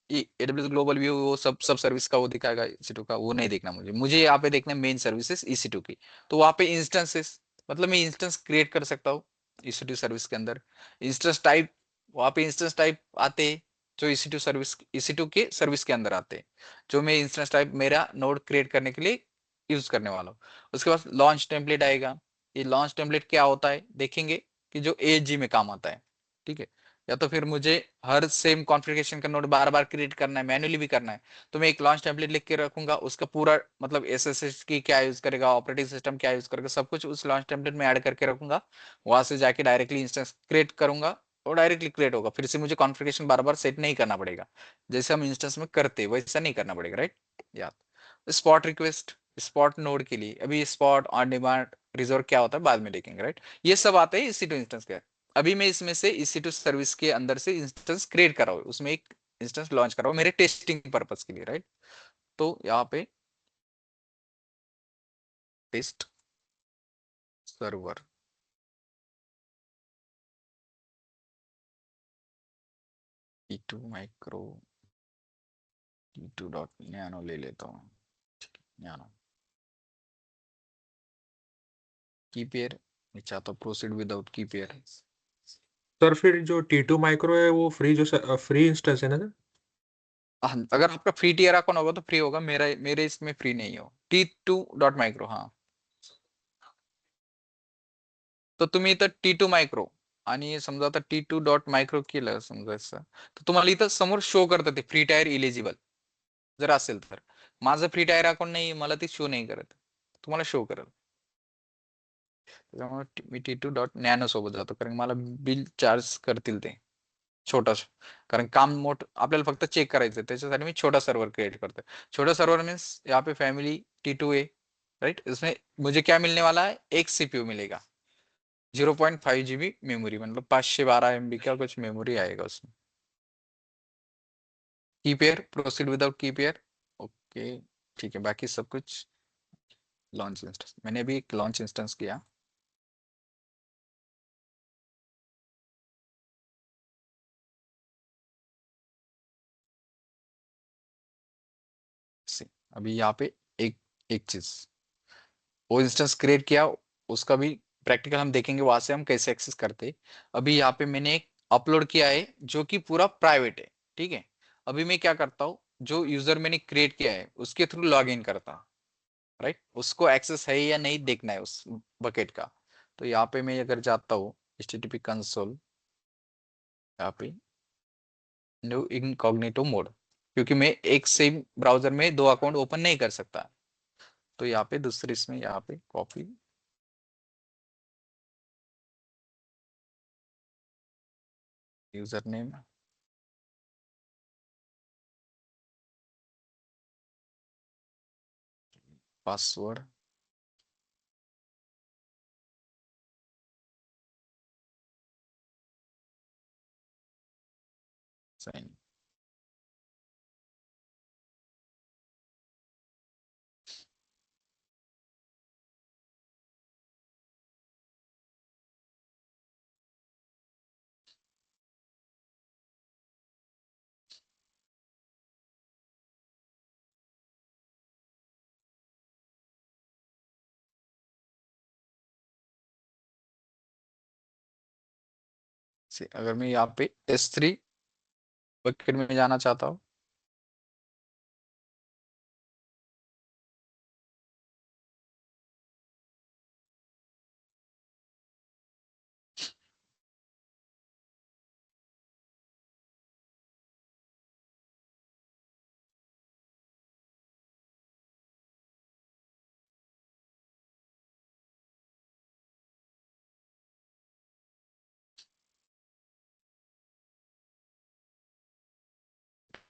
ये AWS ग्लोबल व्यू, वो सब सर्विस का वो दिखाएगा EC2 का, वो नहीं देखना मुझे, यहाँ पे देखना मेन सर्विसेज EC2 की। तो वहाँ पे इंस्टेंसेस, मतलब मैं इंस्टेंस क्रिएट कर सकता हूँ EC2 सर्विस के अंदर। इंस्टेंस टाइप, वहाँ पे इंस्टेंस टाइप आते हैं जो EC2 के सर्विस के अंदर आते हैं, जो मैं इंस्टेंस टाइप मेरा नोड क्रिएट करने के लिए यूज करने वाला हूँ। उसके बाद लॉन्च टेम्पलेट आएगा। ये लॉन्च टेम्पलेट क्या होता है देखेंगे, कि जो AG में काम आता है, ठीक है। या तो फिर मुझे हर सेम कॉन्फ़िगरेशन का नोड बार बार क्रिएट करना है, मैन्युअली भी करना है, तो मैं एक लॉन्च टेम्पलेट लिख के रखूंगा, उसका पूरा मतलब SSH की क्या यूज करेगा, ऑपरेटिंग सिस्टम क्या यूज करेगा, सब कुछ उस लॉन्च टेम्पलेट में ऐड करके रखूंगा। वहां से जाके डायरेक्टली इंस्टेंस क्रिएट करूंगा, और डायरेक्टली क्रिएट होगा, फिर से मुझे कॉन्फ़िगरेशन बार बार सेट नहीं करना पड़ेगा। जैसे हम इंस्टेंस में करते वैसा नहीं करना पड़ेगा, राइट। याद, स्पॉट रिक्वेस्ट, स्पॉट नोड के लिए, अभी स्पॉट ऑन डिमांड रिजर्व क्या होता है बाद में देखेंगे, राइट। ये सब आते हैं EC2 इंस्टेंस के। अभी मैं इसमें से EC2 सर्विस के अंदर से इंस्टेंस क्रिएट कर रहा हूँ, उसमें एक इंस्टेंस लॉन्च कर रहा हूँ मेरे टेस्टिंग पर्पस के लिए, राइट। तो यहाँ पे test server T2 micro T2 dot nano ले लेता हूँ, नैनो की पेयर। मैं चाहता हूँ proceed without key pair. Sir फिर जो T2 माइक्रो है वो फ्री, जो फ्री इंस्टेंस है ना सर? हाँ, अगर आपका फ्री टीयर अकाउंट होगा तो फ्री होगा, मेरे इसमें फ्री नहीं हो। T2 डॉट माइक्रो, हाँ। तर तुम्ही इथं T2 मायक्रो आणि समजा आता T2 डॉट मायक्रो केलं समजायचं, तर तुम्हाला इथं समोर शो करतं ते फ्री टायर इलिजिबल, जर असेल तर। माझं फ्री टायर अकाउंट नाही, मला ते शो नाही करत, तुम्हाला शो करेल। त्याच्यामुळे मी T2 डॉट नॅनो सोबत जातो, कारण मला बिल चार्ज करतील ते छोटासा, कारण काम मोठं आपल्याला फक्त चेक करायचं त्याच्यासाठी मी छोटा सर्वर क्रिएट करतो। छोटा सर्वर मीन्स यहाँ पे फैमिली T2 है, राइट। इसमें मुझे क्या मिलने वाला है, एक CPU मिलेगा, 0.5 GB मेमोरी, मतलब 512 MB का कुछ मेमोरी आएगा उसमें। की pair, proceed without key pair, okay, ठीक है। बाकी सब कुछ लॉन्च इंस्टेंस, मैंने अभी एक लॉन्च इंस्टेंस किया। अभी यहाँ पे एक एक चीज, वो इंस्टेंस क्रिएट किया, उसका भी प्रैक्टिकल हम देखेंगे वहां से हम कैसे एक्सेस करते। अभी यहाँ पे मैंने एक अपलोड किया है जो कि पूरा प्राइवेट है, ठीक है। अभी मैं क्या करता हूँ, जो यूजर मैंने क्रिएट किया है उसके थ्रू लॉग इन करता हूँ, राइट। उसको एक्सेस है या नहीं देखना है उस बकेट का। तो यहाँ पे मैं अगर जाता हूँ HTTP कंसोल, यहाँ पे न्यू इनकॉग्निटो मोड, क्योंकि मैं एक सेम ब्राउजर में दो अकाउंट ओपन नहीं कर सकता। तो यहाँ पे दूसरे इसमें यहाँ पे copy user name, password, sign. से अगर मैं यहाँ पे S3 बकेट में जाना चाहता हूँ,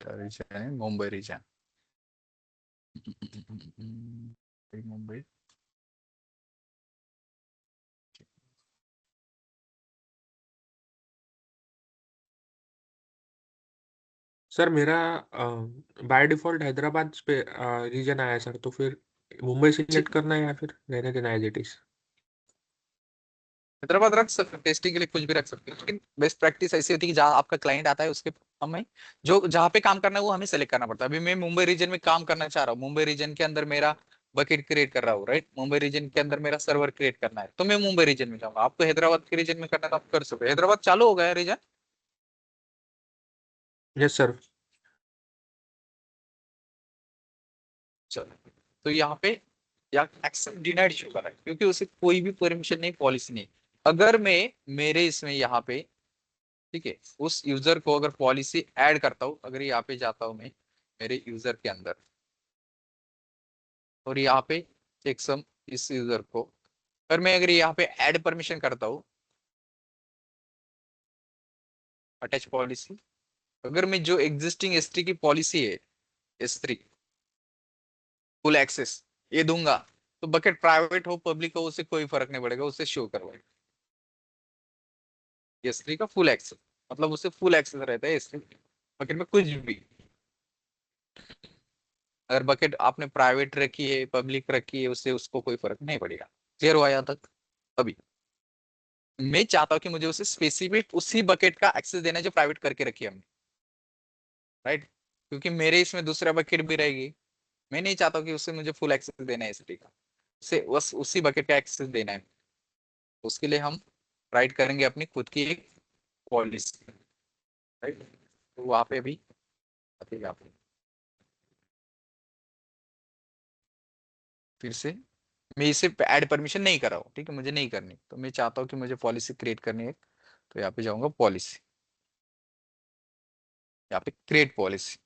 रीजन है मुंबई रीजन। मुंबई सर मेरा बाय डिफॉल्ट हैदराबाद पे रीजन आया है सर, तो फिर मुंबई सिलेक्ट करना है या फिर रहने देना एज इट इज? हैदराबाद रख सकते, टेस्टिंग के लिए कुछ भी रख सकते हैं, लेकिन बेस्ट प्रैक्टिस ऐसी होती है कि जहाँ आपका क्लाइंट आता है उसके हमें जो जहाँ पे काम करना है वो हमें सेलेक्ट करना पड़ता है। अभी मैं मुंबई रीजन में काम करना चाह रहा हूँ, मुंबई रीजन के अंदर मेरा बकेट क्रिएट कर रहा हूँ, राइट, मुंबई रीजन के अंदर मेरा सर्वर क्रिएट करना है, तो मैं मुंबई रीजन में जाऊंगा। आपको हैदराबाद के रीजन में करना है तो आप कर सकते हो। हैदराबाद चालू हो गया रीजन? Yes sir. चलो, तो यहाँ पे या एक्सेप्ट डिनाइड शो कर रहा है क्योंकि उसे कोई भी परमिशन नहीं, पॉलिसी नहीं। अगर मैं मेरे इसमें यहाँ पे, ठीक है, उस यूजर को अगर पॉलिसी ऐड करता हूँ, अगर यहाँ पे जाता हूँ मैं मेरे यूजर के अंदर और यहाँ पे चेकसम इस यूजर को, अगर मैं अगर यहाँ पे ऐड परमिशन करता हूँ, अटैच पॉलिसी, अगर मैं जो एग्जिस्टिंग S3 की पॉलिसी है, S3 फुल एक्सेस ये दूंगा, तो बकेट प्राइवेट हो पब्लिक हो उससे कोई फर्क नहीं पड़ेगा, उससे शो करवाएगा S3 का फुल एक्सेस, मतलब उससे फुल एक्सेस रहता है S3 बकेट में कुछ भी। अगर बकेट आपने प्राइवेट रखी है पब्लिक रखी है उससे उसको कोई फर्क नहीं पड़ेगा। क्लियर हुआ यहाँ तक? अभी मैं चाहता हूँ कि मुझे उसे स्पेसिफिक उसी बकेट का एक्सेस देना है जो प्राइवेट करके रखी है हमने, राइट, क्योंकि मेरे इसमें दूसरा बकेट भी रहेगी, मैं नहीं चाहता हूँ कि उससे मुझे फुल एक्सेस देना है S3 का, उसे बस उसी बकेट का एक्सेस देना है। उसके लिए हम राइट करेंगे अपनी खुद की एक पॉलिसी, राइट, तो वहां पे भी आएगा आपको। फिर से मैं इसे ऐड परमिशन नहीं कर रहा हूँ, ठीक है, मुझे नहीं करनी, तो मैं चाहता हूँ कि मुझे पॉलिसी क्रिएट करनी है, तो यहाँ पे जाऊंगा पॉलिसी, यहाँ पे क्रिएट पॉलिसी,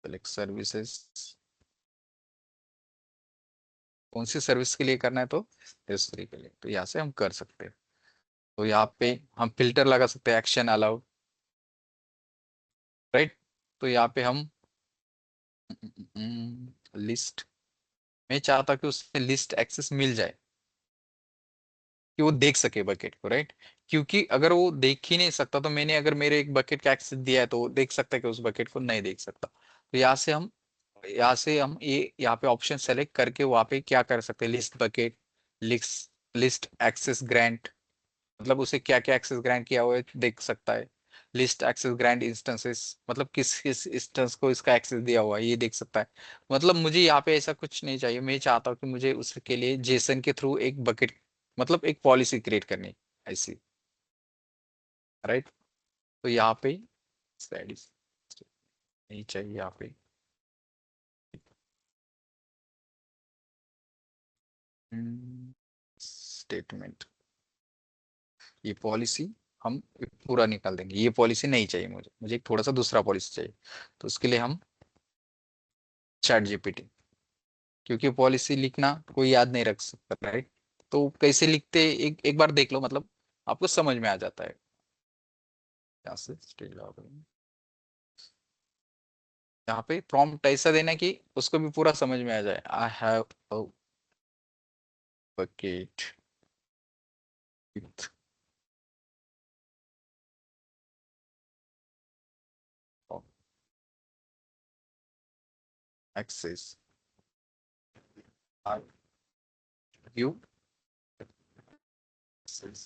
सेलेक्ट सर्विसेज, कौन सी सर्विस के लिए करना है, तो S3 के लिए, तो यहाँ से हम कर सकते हैं। तो यहाँ पे हम फिल्टर लगा सकते हैं, एक्शन अलाउड, राइट, तो यहाँ पे हम लिस्ट, मैं चाहता कि उससे लिस्ट एक्सेस मिल जाए कि वो देख सके बकेट को, राइट, क्योंकि अगर वो देख ही नहीं सकता तो मैंने अगर मेरे एक बकेट का एक्सेस दिया है तो वो देख सकता है कि उस बकेट को नहीं देख सकता। तो यहाँ से हम ये यहाँ पे ऑप्शन सेलेक्ट करके वहाँ पे क्या कर सकते हैं, list bucket, list access grant, मतलब उसे क्या क्या एक्सेस ग्रांट किया हुआ है देख सकता है। लिस्ट एक्सेस ग्रांट इंस्टेंसेस, मतलब किस किस इंस्टेंस को इसका एक्सेस दिया हुआ है ये देख सकता है। मतलब मुझे यहाँ पे ऐसा कुछ नहीं चाहिए, मैं चाहता हूँ कि मुझे उसके लिए जेसन के थ्रू एक बकेट, मतलब एक पॉलिसी क्रिएट करनी है ऐसी, राइट, तो यहाँ पे स्टैटिस नहीं चाहिए यहाँ पे, स्टेटमेंट, ये पॉलिसी हम पूरा निकाल देंगे, ये पॉलिसी नहीं चाहिए मुझे, मुझे एक थोड़ा सा दूसरा पॉलिसी चाहिए। तो उसके लिए हम चैट जीपीटी, क्योंकि पॉलिसी लिखना कोई याद नहीं रख सकता, राइट, तो कैसे लिखते एक एक बार देख लो, मतलब आपको समझ में आ जाता है। यहाँ से स्टेज यहाँ पे प्रॉम्प्ट ऐसा देना कि उसको भी पूरा समझ में आ जाए, I have a bucket with access, I you access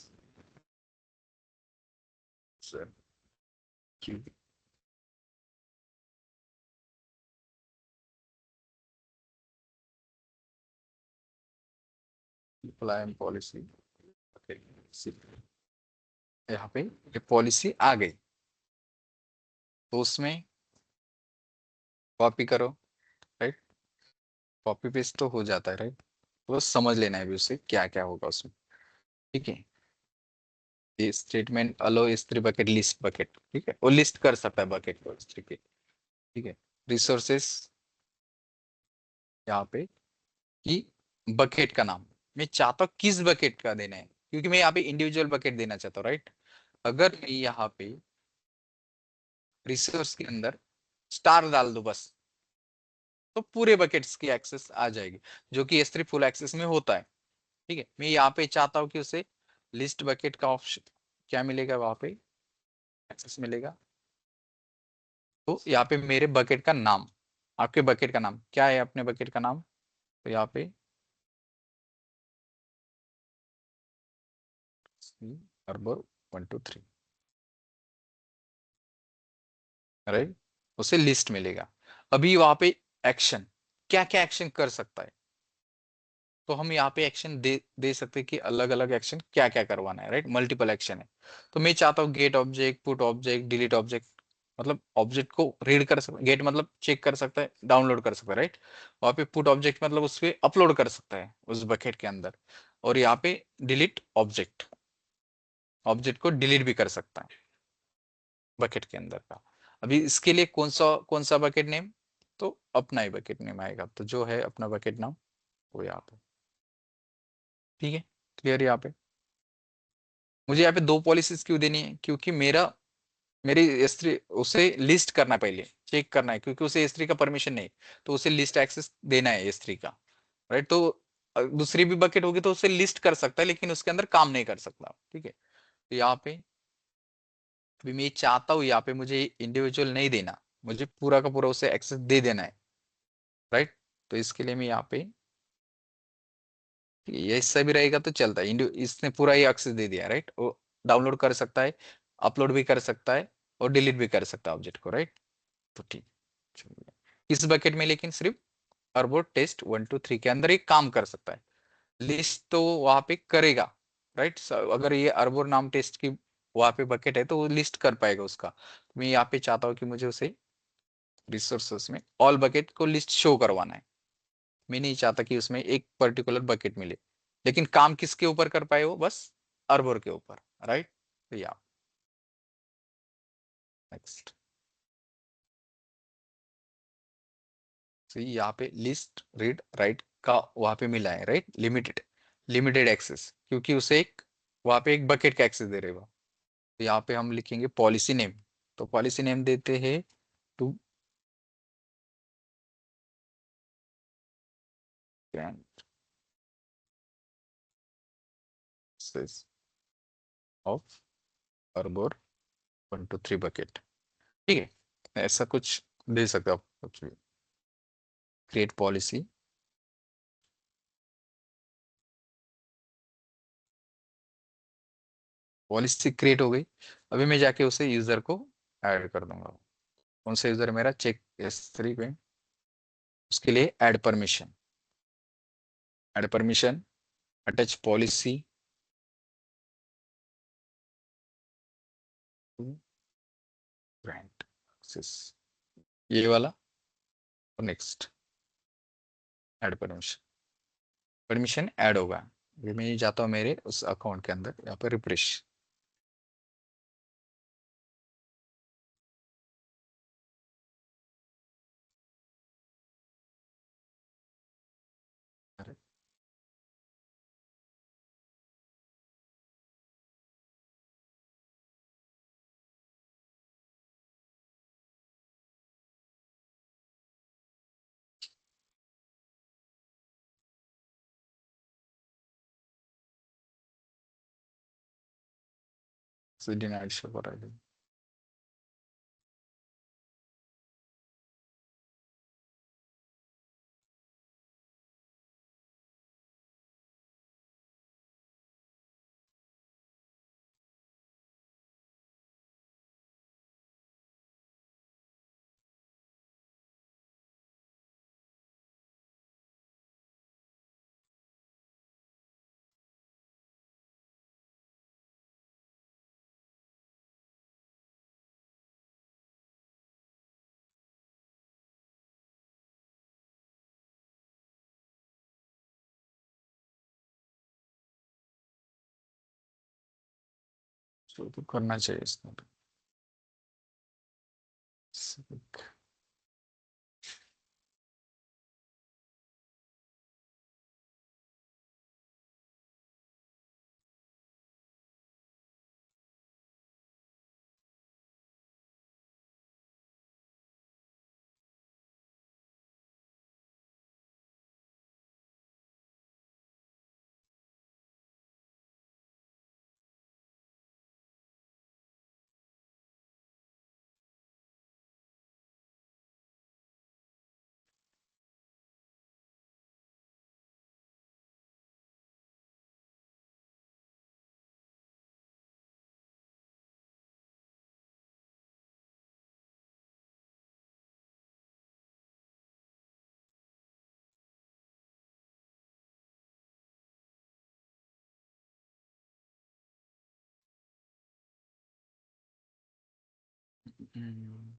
sir Q plan policy, यहाँ पे ये पॉलिसी आ गई, तो उसमें कॉपी करो, राइट, कॉपी पेस्ट तो हो जाता है, राइट, तो बस समझ लेना है अभी उससे क्या क्या होगा उसमें, ठीक है। ये स्टेटमेंट अलो S3 बकेट लिस्ट बकेट, ठीक है, वो लिस्ट कर सकता है बकेट को S3 के, ठीक है। रिसोर्सेस यहाँ पे कि बकेट का नाम मैं चाहता हूँ किस बकेट का देना है, क्योंकि मैं यहाँ पे इंडिविजुअल बकेट देना चाहता हूँ, राइट। अगर मैं यहाँ पे रिसोर्स के अंदर स्टार डाल दो बस, तो पूरे बकेट्स की एक्सेस आ जाएगी, जो कि S3 फुल एक्सेस में होता है, ठीक है। मैं यहाँ पे चाहता हूँ कि उसे लिस्ट बकेट का ऑप्शन क्या मिलेगा, वहां पे एक्सेस मिलेगा। तो यहाँ पे मेरे बकेट का नाम, आपके बकेट का नाम क्या है, अपने बकेट का नाम, तो यहाँ पे अर्बर 1 2 3, राइट, उसे लिस्ट मिलेगा। अभी वहां पे एक्शन क्या क्या एक्शन कर सकता है, तो हम यहाँ पे एक्शन दे दे सकते हैं कि अलग अलग एक्शन क्या क्या करवाना है, राइट, मल्टीपल एक्शन है। तो मैं चाहता हूँ get object, put object, delete object, मतलब ऑब्जेक्ट को रीड कर सकता है, गेट मतलब चेक कर सकता है, डाउनलोड कर सकता है, राइट। वहाँ पे पुट ऑब्जेक्ट मतलब उस पर अपलोड कर सकता है उस बकेट के अंदर, और यहाँ पे डिलीट ऑब्जेक्ट, ऑब्जेक्ट को डिलीट भी कर सकता है बकेट के अंदर का। अभी इसके लिए कौन सा बकेट नेम, तो अपना ही बकेट नेम आएगा, तो जो है अपना बकेट नाम वो यहाँ पे, ठीक है, क्लियर यहाँ पे। मुझे यहाँ पे दो पॉलिसीज क्यों देनी है, क्योंकि मेरी स्त्री उसे लिस्ट करना है, पहले चेक करना है, क्योंकि उसे स्त्री का परमिशन नहीं, तो उसे लिस्ट एक्सेस देना है स्त्री का, राइट। तो दूसरी भी बकेट होगी तो उसे लिस्ट कर सकता है, लेकिन उसके अंदर काम नहीं कर सकता, ठीक है। तो यहाँ पे अभी मैं चाहता हूँ यहाँ पे मुझे इंडिविजुअल नहीं देना, मुझे पूरा का पूरा उसे एक्सेस दे देना है, राइट। तो इसके लिए मैं यहाँ पे ये हिस्सा भी रहेगा तो चलता है, इसने पूरा ही एक्सेस दे दिया, राइट, वो डाउनलोड कर सकता है, अपलोड भी कर सकता है, और डिलीट भी कर सकता है ऑब्जेक्ट को, राइट। तो ठीक, चलिए। इस बकेट में लेकिन सिर्फ अर्बो टेस्ट 1 2 3 के अंदर एक काम कर सकता है, लिस्ट तो वहां पे करेगा, राइट। अगर ये अर्बोर नाम टेस्ट की वहां पे बकेट है तो वो लिस्ट कर पाएगा उसका। मैं यहाँ पे चाहता हूँ कि मुझे उसे रिसोर्सेस में ऑल बकेट को लिस्ट शो करवाना है, मैं नहीं चाहता कि उसमें एक पर्टिकुलर बकेट मिले, लेकिन काम किसके ऊपर कर पाए, वो बस अर्बर के ऊपर, राइट। तो या नेक्स्ट, तो यहाँ पे लिस्ट रीड राइट का वहां पे मिला है, राइट, लिमिटेड लिमिटेड एक्सेस, क्योंकि उसे एक वहां पे एक बकेट का एक्सेस दे रहेगा। तो यहाँ पे हम लिखेंगे पॉलिसी नेम, तो पॉलिसी नेम देते हैं टू ग्रांट ऑफ अर्बर 1 2 3 बकेट, ठीक है, ऐसा कुछ दे सकते हो आप कुछ भी। क्रिएट पॉलिसी, पॉलिसी क्रिएट हो गई। अभी मैं जाके उसे यूजर को ऐड कर दूंगा, कौन सा यूजर मेरा चेक S3 पे, उसके लिए add permission attach policy grant access, ये वाला, और next add permission, permission add होगा। ये मैं जाता हूँ मेरे उस अकाउंट के अंदर, यहाँ पर रिफ्रेश, डिनाइड शो कर रहा है। तो करना चाहिए इसमें तो। Civic. हम्म.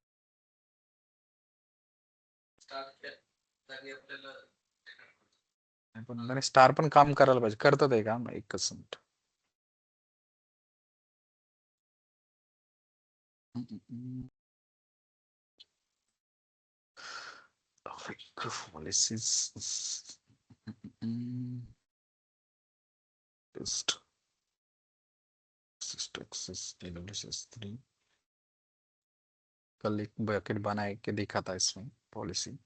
पण नाही, स्टार पण काम करायला पाहिजे, करतात आहे काम 1%. Policies. Test. Access AWS 3. कल एक बकेट बनाए के दिखा था इसमें policy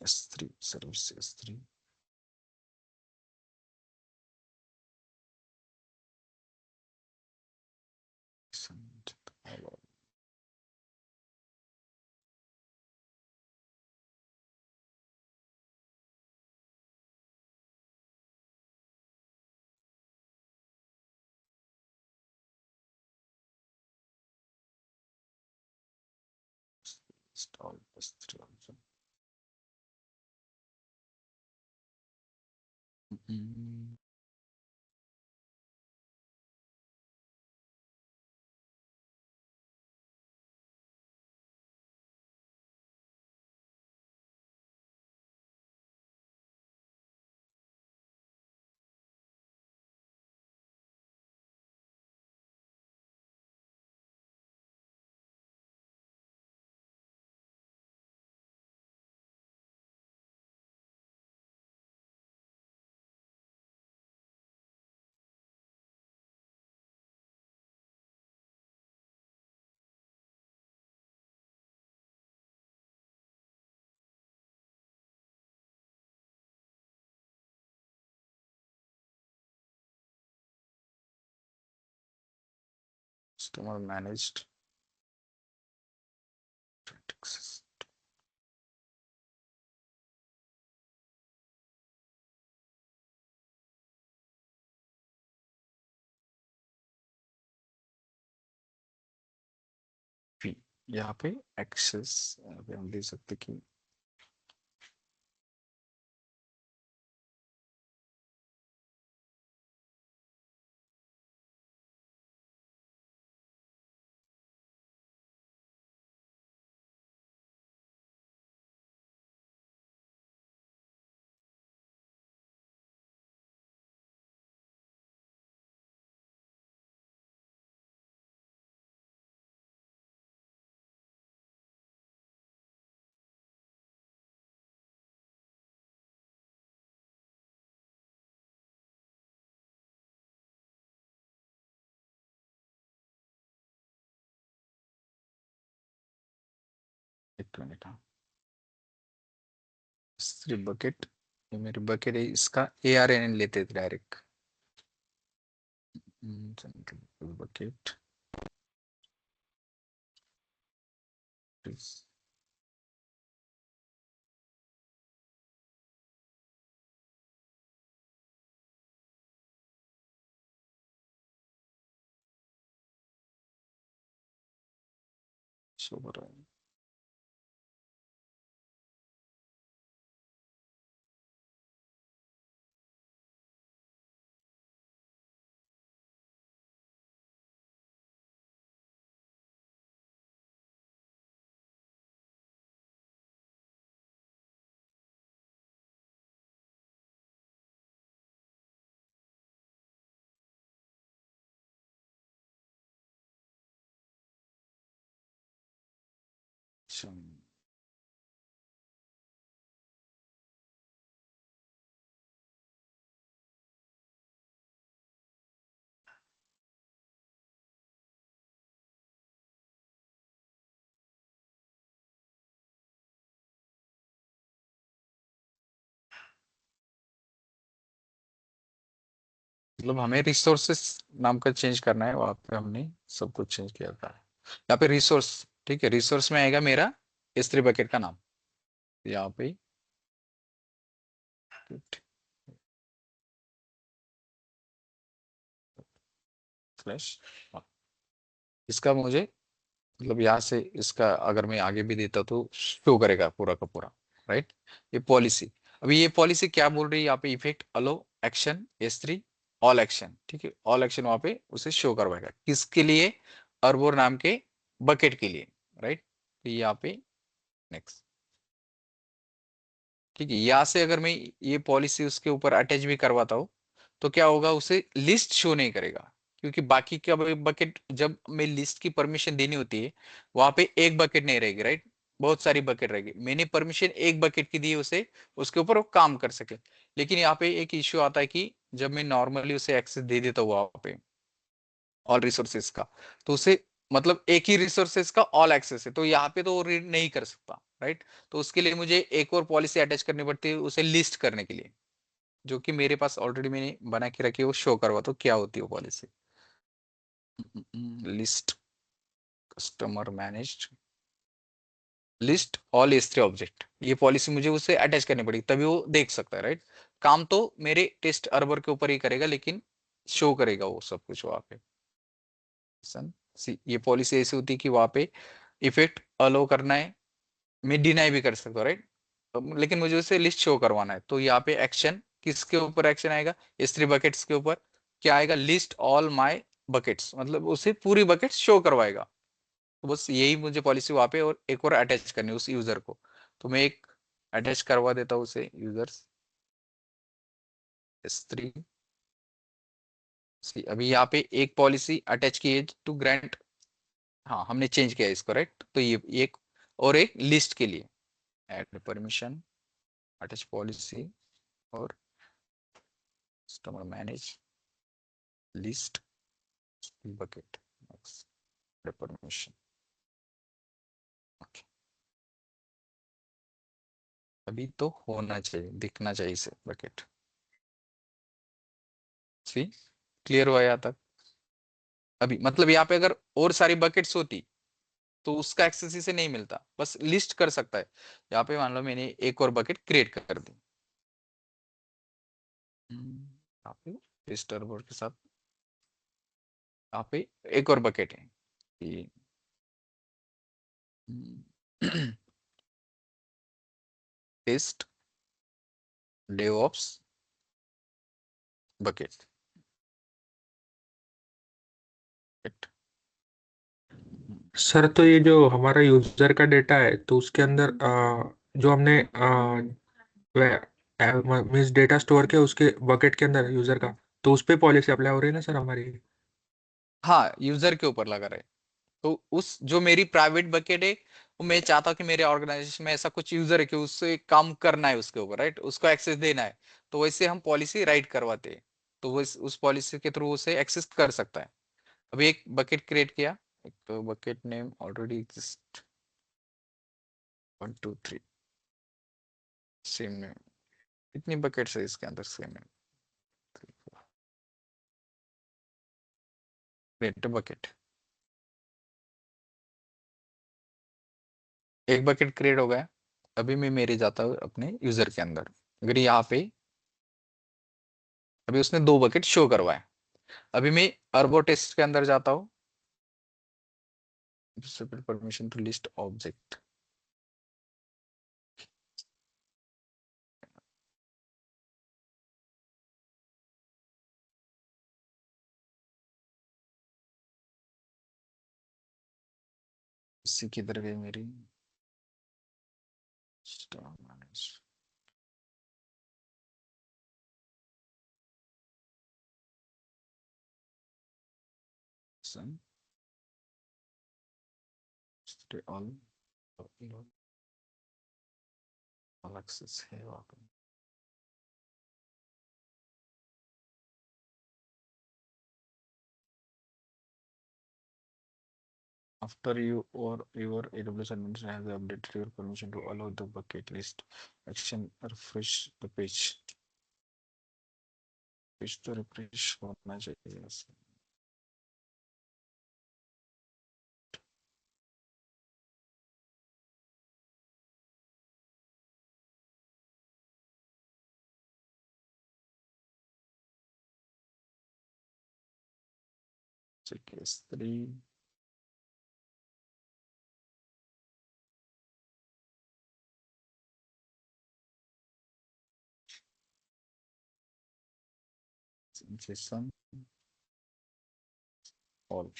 S3 service S3. Install S3 also. Customer managed access. फी यहाँ पे एक्सेस हम दे सकते कि एक मिनट. हाँ, S3 बकेट, ये मेरी बकेट है, इसका ARN लेते थे डायरेक्ट. बकेट शो हो रहा है. मतलब हमें रिसोर्सेस नाम का चेंज करना है, वहां पे हमने सब कुछ चेंज किया था। यहाँ पे रिसोर्स, ठीक है, रिसोर्स में आएगा मेरा S3 बकेट का नाम यहाँ पे, स्लैश। इसका मुझे मतलब यहाँ से इसका अगर मैं आगे भी देता तो शो करेगा पूरा का पूरा, राइट। ये पॉलिसी, अभी ये पॉलिसी क्या बोल रही है यहाँ पे, इफेक्ट अलो एक्शन S3 ऑल एक्शन, ठीक है, ऑल एक्शन वहां पे उसे शो करवाएगा, किसके लिए, अर्बोर नाम के बकेट के लिए, राइट। तो यहाँ पे नेक्स्ट, ठीक है, यहाँ से अगर मैं ये पॉलिसी उसके ऊपर अटैच भी करवाता हूँ तो क्या होगा, उसे लिस्ट शो नहीं करेगा, क्योंकि बाकी का बकेट जब मैं लिस्ट की परमिशन देनी होती है वहां पे एक बकेट नहीं रहेगी, राइट, बहुत सारी बकेट रहेगी, मैंने परमिशन एक बकेट की दी है उसे, उसके ऊपर वो काम कर सके। लेकिन यहाँ पे एक इश्यू आता है कि जब मैं नॉर्मली उसे एक्सेस दे देता हूँ वहां पे ऑल रिसोर्सेज का, तो उसे मतलब एक ही रिसोर्सेज का ऑल एक्सेस है, तो यहाँ पे तो वो रीड नहीं कर सकता, राइट। तो उसके लिए मुझे एक और पॉलिसी अटैच करनी पड़ती है उसे लिस्ट करने के लिए, जो कि मेरे पास ऑलरेडी मैंने बना के रखी है, वो शो करवा, तो क्या होती है वो policy, list customer managed list all S3 object, ये पॉलिसी मुझे उसे अटैच करनी पड़ेगी तभी वो देख सकता है, राइट। काम तो मेरे टेस्ट अर्बर के ऊपर ही करेगा, लेकिन शो करेगा वो सब कुछ वहां पे। ये पॉलिसी ऐसी होती है कि वहां पे इफेक्ट अलो करना है, मैं डिनाई भी कर सकता हूँ, राइट, लेकिन मुझे उसे लिस्ट शो करवाना है, तो यहाँ पे एक्शन किसके ऊपर एक्शन आएगा, S3 बकेट्स के ऊपर, क्या आएगा, लिस्ट ऑल माय बकेट्स, मतलब उसे पूरी बकेट शो करवाएगा। तो बस यही मुझे पॉलिसी वहां पे और एक और अटैच करनी है उस यूजर को, तो मैं एक अटैच करवा देता हूँ उसे, यूजर्स S3। अभी यहाँ पे एक पॉलिसी अटैच की है टू ग्रांट, हाँ हमने चेंज किया इसको, राइट, तो ये एक और एक लिस्ट के लिए ऐड परमिशन अटैच पॉलिसी और customer manage list bucket permission. अभी तो होना चाहिए, दिखना चाहिए इसे बकेट, सी क्लियर हुआ यहाँ तक। अभी मतलब यहाँ पे अगर और सारी बकेट्स होती तो उसका एक्सेस इसे नहीं मिलता, बस लिस्ट कर सकता है। यहाँ पे मान लो मैंने एक और बकेट क्रिएट कर दी, यहाँ पे रजिस्टर बोर्ड के साथ यहाँ पे एक और बकेट है कि टेस्ट डेवऑप्स बकेट। सर तो ये जो हमारा यूजर का डेटा है तो उसके अंदर जो हमने मीन्स डेटा स्टोर किया उसके बकेट के अंदर यूजर का, तो उस पे पॉलिसी अप्लाई हो रही है ना सर हमारी। हाँ यूजर के ऊपर लगा रहे, तो उस जो मेरी प्राइवेट बकेट है वो मैं चाहता हूँ कि मेरे ऑर्गेनाइजेशन में ऐसा कुछ यूजर है कि उससे काम करना है उसके ऊपर, राइट, उसको एक्सेस देना है, तो वैसे हम पॉलिसी राइट करवाते हैं, तो वो उस पॉलिसी के थ्रू उसे एक्सेस कर सकता है। अभी एक बकेट क्रिएट किया, एक तो bucket name already exist 1 2 3 same name, कितनी बकेट्स है इसके अंदर, सेम नेम क्रिएट बकेट, एक बकेट क्रिएट हो गया। अभी मैं मेरे जाता हूँ अपने यूजर के अंदर, अगर यहाँ पे अभी उसने 2 बकेट शो करवाए, अभी मैं अर्बो टेस्ट के अंदर जाता हूँ, परमिशन टू लिस्ट ऑब्जेक्ट, इससे किधर गई मेरी स्टार मैनेज, ऑल अलग से है वहाँ पे। After you or your AWS administrator has updated your permission to allow the bucket list action, refresh the page. Page तो refresh होना चाहिए ऐसे। Check S3. JSON all.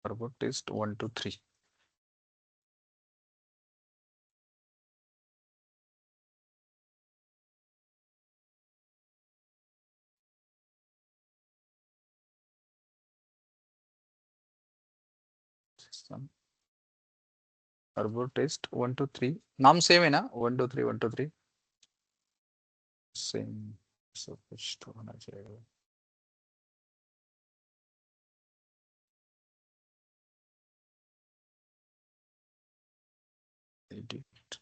Turbo test 1 to 3. JSON. Turbo test 1 to 3. नाम सेम है ना? 1 to 3 1 to 3 सेम सब कुछ तो होना चाहिए। Edit.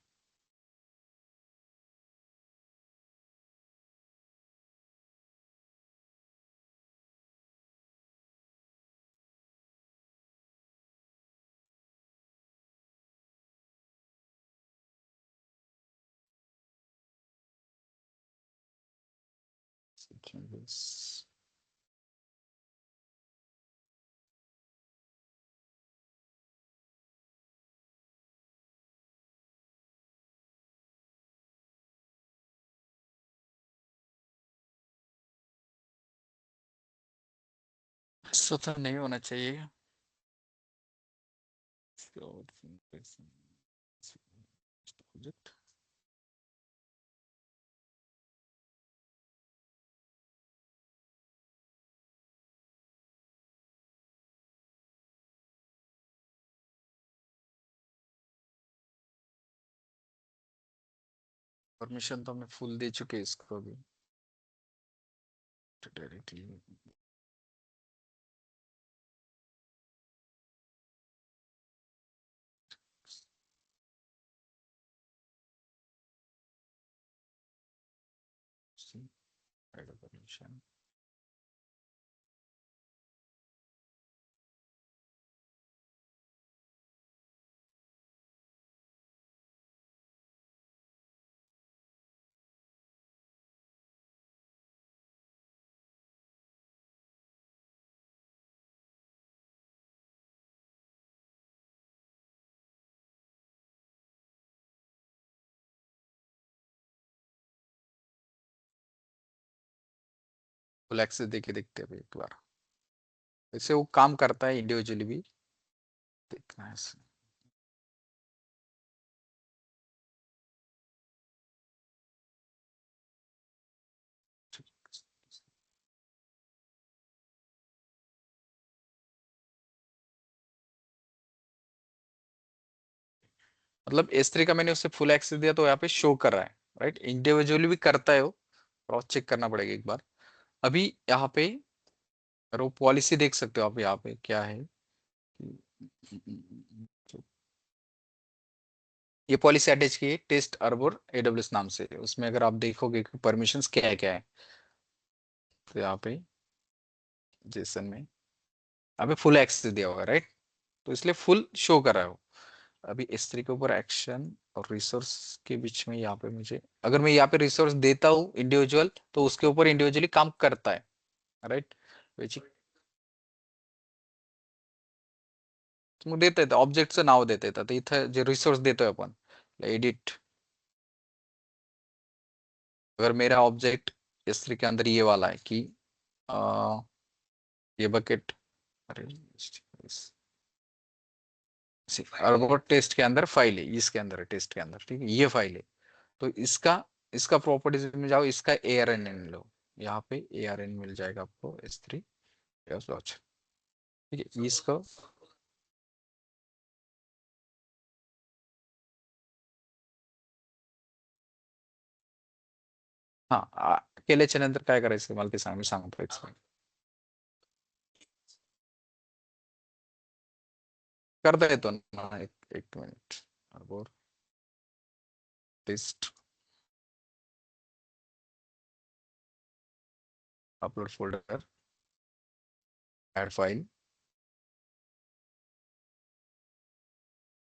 Changes. ऐसा तो नहीं होना चाहिए। Project. परमिशन तो हमने फुल दे चुके हैं इसको अभी डायरेक्टली। परमिशन फुल एक्सेस देके देखते हैं अभी एक बार। वैसे वो काम करता है इंडिविजुअली भी, देखना है इसे। मतलब S3 का मैंने उससे फुल एक्सेस दिया तो यहाँ पे शो कर रहा है, राइट? इंडिविजुअली भी करता है वो, क्रॉस चेक करना पड़ेगा एक बार। अभी यहाँ पे अगर वो पॉलिसी देख सकते हो आप, यहाँ पे क्या है कि ये पॉलिसी अटैच की है टेस्ट अर्बोर AWS नाम से। उसमें अगर आप देखोगे कि परमिशंस क्या है तो यहाँ पे जेसन में यहाँ पे फुल एक्सेस दिया होगा, राइट? तो इसलिए फुल शो कर रहा है वो। अभी S3 के ऊपर एक्शन और रिसोर्स के बीच में यहाँ पे मुझे, अगर मैं यहाँ पे रिसोर्स देता हूँ इंडिविजुअल तो उसके ऊपर इंडिविजुअली काम करता है, राइट? मग देता येतं ऑब्जेक्टचं नाव देता येतं. तर इथं जे रिसोर्स देतोय आपण एडिट, अगर मेरा ऑब्जेक्ट S3 के अंदर ये वाला है कि ये बकेट, अरे रोबोट टेस्ट के अंदर फाइल है, इसके अंदर टेस्ट के अंदर, ठीक है, ये फाइल है। तो इसका इसका प्रॉपर्टीज में जाओ, इसका ARN लो, यहाँ पे ARN मिल जाएगा आपको S3 लॉन्च, ठीक है। इसको हा केल्याच्या नंतर काय करायचं मला ते सांग, मी सांगतो एक second. करता येतो ना, एक मिनिट, बरोबर test upload folder add file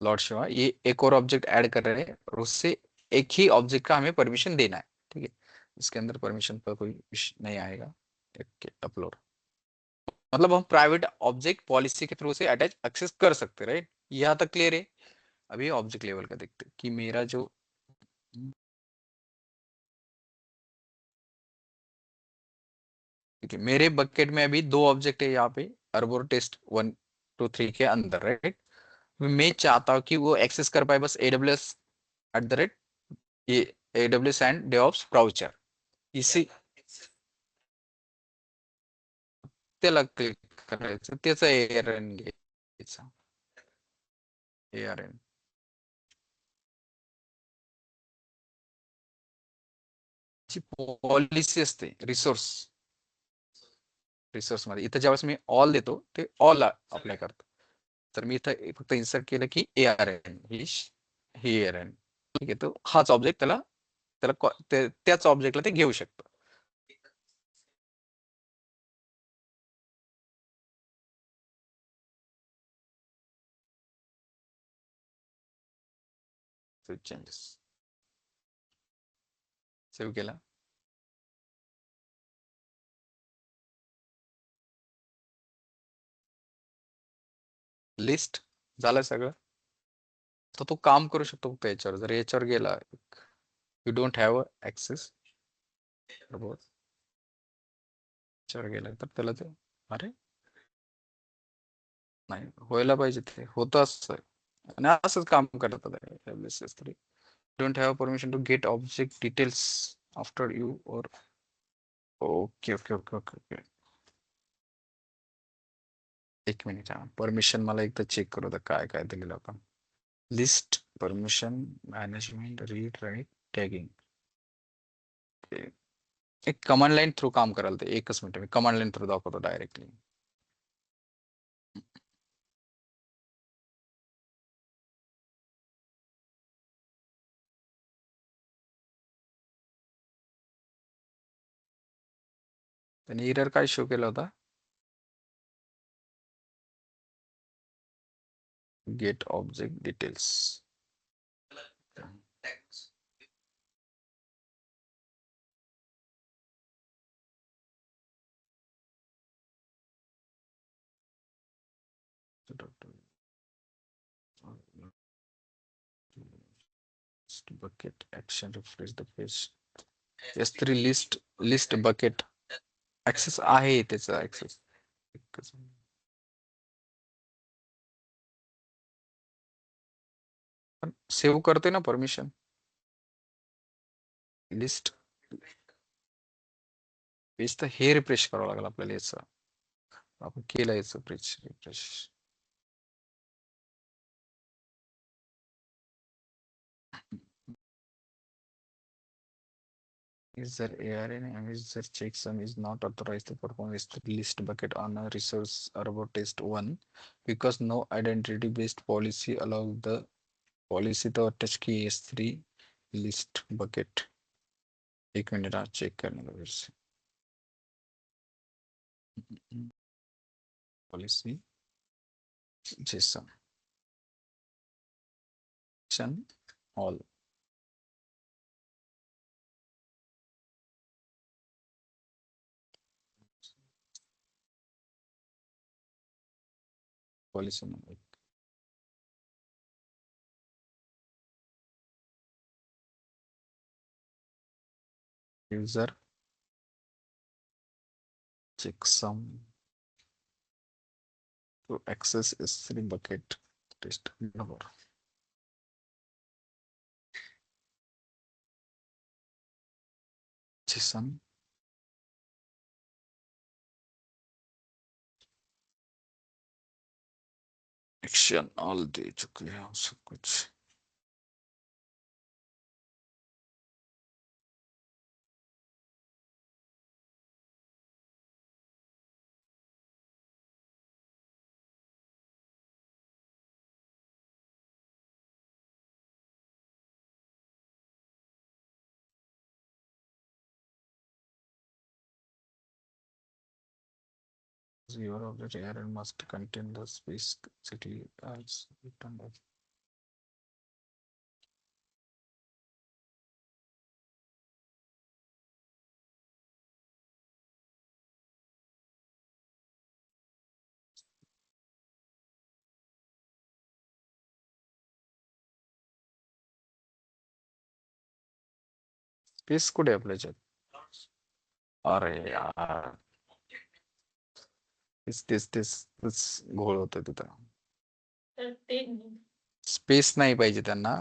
lord Shiva, ये एक और ऑब्जेक्ट ऐड कर रहे हैं और उससे एक ही ऑब्जेक्ट का हमें परमिशन देना है, ठीक है। इसके अंदर परमिशन पर कोई नहीं आएगा। अपलोड मतलब हम प्राइवेट ऑब्जेक्ट पॉलिसी के थ्रू से अटैच एक्सेस कर सकते, राइट। यहाँ तक क्लियर है। अभी ऑब्जेक्ट लेवल का देखते हैं कि मेरा जो ठीक है, मेरे बकेट में अभी 2 ऑब्जेक्ट है यहाँ पे, अर्बोर टेस्ट 1 2 3 के अंदर, राइट। मैं चाहता हूँ कि वो एक्सेस कर पाए बस AWS ये AWS एंड DevOps ब्राउचर, इसी त्याला क्लिक करायचं, त्याचा ARN घ्यायचा, ARN ची पॉलिसी असते रिसोर्स मध्ये, इथं ज्यावेळेस मी ऑल देतो ते ऑल अप्लाय करतो। तर मी इथं फक्त इन्सर्ट केलं की ARN ही ARN, ठीक आहे। तो हाच ऑब्जेक्ट त्याला त्याला त्याच ऑब्जेक्टला ते घेऊ शकतं। चेंजेस सेव्ह केला, लिस्ट झालं सगळं। तर तो काम करू शकतो फक्त याच्यावर, जर याच्यावर गेला यू डोंट हॅव ऍक्सेस, बरोबर याच्यावर गेला तर त्याला ते अरे नाही व्हायला पाहिजे, ते होतं असं आणि असंच काम करतात। Don't have permission to get object details after you और okay okay okay okay okay, एक मिनिट हा, परमिशन मला एकदा चेक करू द्या काय काय दिलेलं आपण। List permission management read write tagging, एक कमांड लाईन थ्रू काम करायला, ते एकच मिनिट मी कमांड लाईन थ्रू दाखवतो डायरेक्टली। त्याने एरर काय शो केला होता, get object details, bucket action refresh the page, S3 list bucket access आहे त्याचा ऍक्सेस, पण सेव्ह करते ना परमिशन, लिस्ट पेज तर हे रिफ्रेश करावं लागेल आपल्याला, याचं आपण केलं याचं page refresh. Is there ARN image that checksum is not authorized to perform S3 list bucket on a resource about test 1 because no identity based policy allows the policy to attach की S3 list bucket। एक मिनट आप चेक करने दो फिर से, policy Jason all policy number user checksum to access S3 bucket test number. JSON action all they चुके हैं हम सब कुछ। Your object error must contain the space city as written. Space कुठे आपल्या याच्यात? अरे यार तेच घोळ होतं तिथं. स्पेस नाही पाहिजे त्यांना.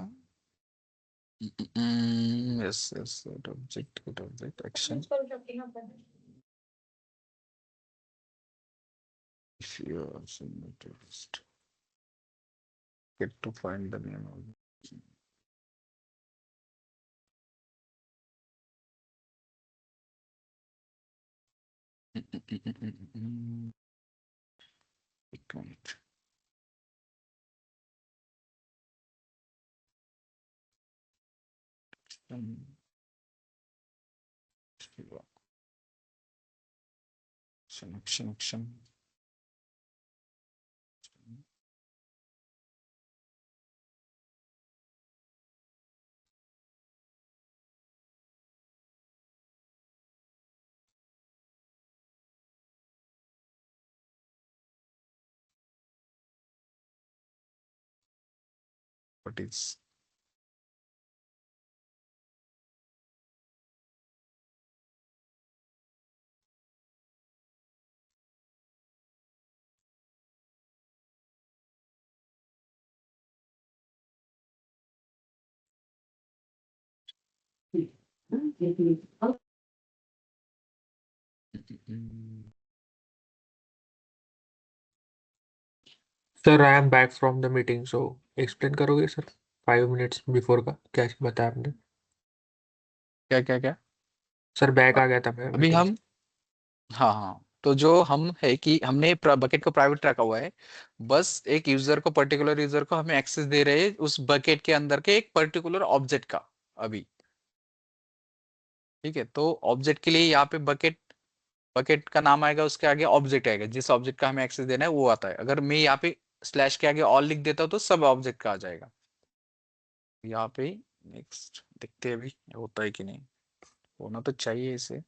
Yes yes object action. If you are submitted, get to find the name of एक minute. Action. What is sir I am back from the meeting, so explain करोगे सर 5 मिनट्स बिफोर का क्या बताया आपने? क्या? सर बैक आ गया था मैं अभी मीटिंग हम हाँ, तो जो हम है कि हमने बकेट को प्राइवेट रखा हुआ है। बस एक यूजर को, पर्टिकुलर यूजर को हमें एक्सेस दे रहे हैं उस बकेट के अंदर के एक पर्टिकुलर ऑब्जेक्ट का अभी। ठीक है, तो ऑब्जेक्ट के लिए यहाँ पे बकेट का नाम आएगा, उसके आगे ऑब्जेक्ट आएगा, जिस ऑब्जेक्ट का हमें एक्सेस देना है वो आता है। अगर मैं यहाँ पे स्लैश के आगे ऑल लिख देता हूँ तो सब ऑब्जेक्ट का आ जाएगा। यहाँ पे नेक्स्ट देखते हैं अभी होता है कि नहीं। होना तो चाहिए इसे।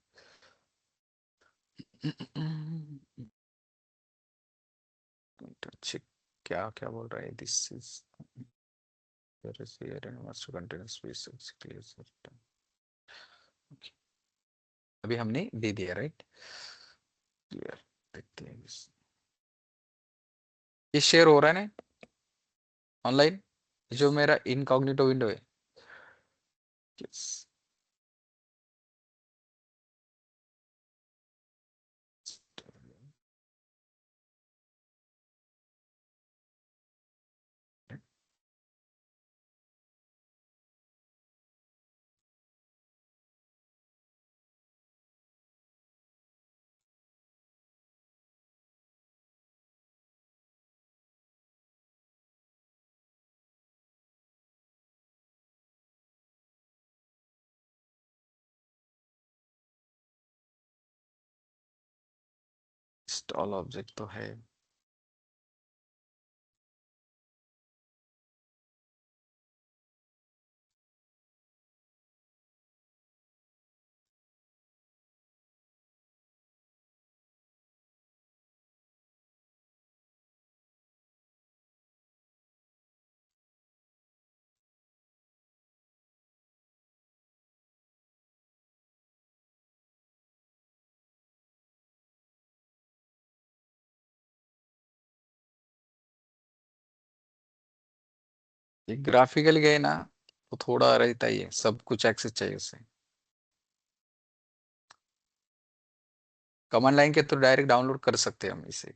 चेक क्या क्या बोल रहा है। दिस इज अभी हमने दे दिया राइट। क्लियर, देखते हैं ये शेयर हो रहा है ना ऑनलाइन, जो मेरा इनकॉग्निटो विंडो है। yes. इंस्टॉल ऑब्जेक्ट तो है। ये ग्राफिकल गए ना तो थोड़ा रहता ही है, सब कुछ एक्सेस चाहिए उसे। कमांड लाइन के थ्रू डायरेक्ट डाउनलोड कर सकते हैं हम इसे।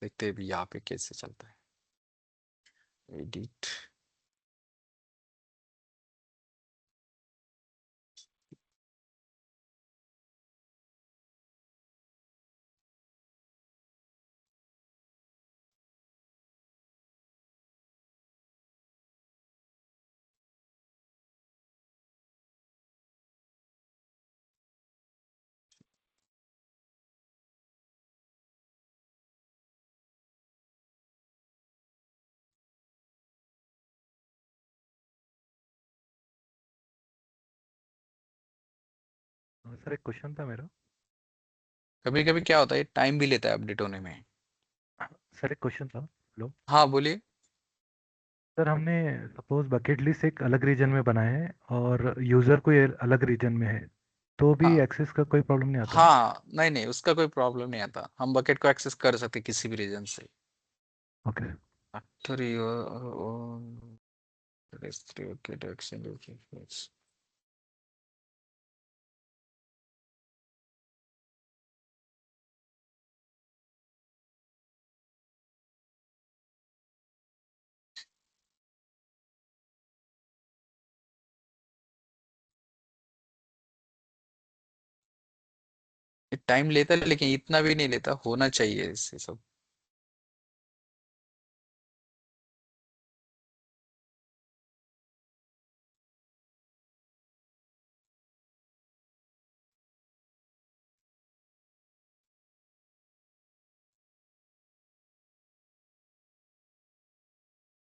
देखते हैं भी यहाँ पे कैसे चलता है। एडिट, सर एक क्वेश्चन था मेरा। कभी कभी क्या होता है टाइम भी लेता है अपडेट होने में। सर एक क्वेश्चन था। हेलो हाँ बोलिए। सर, हमने सपोज बकेट लिस्ट एक अलग रीजन में बनाए है और यूजर कोई अलग रीजन में है, तो भी हाँ एक्सेस का कोई प्रॉब्लम नहीं आता ना? हाँ, नहीं नहीं, उसका कोई प्रॉब्लम नहीं आता, हम बकेट को एक्सेस कर सकते किसी भी रीजन से। Okay. After your own registry, okay, to exchange your secrets. ये टाइम लेता है लेकिन इतना भी नहीं लेता, होना चाहिए इससे सब।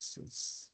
This is-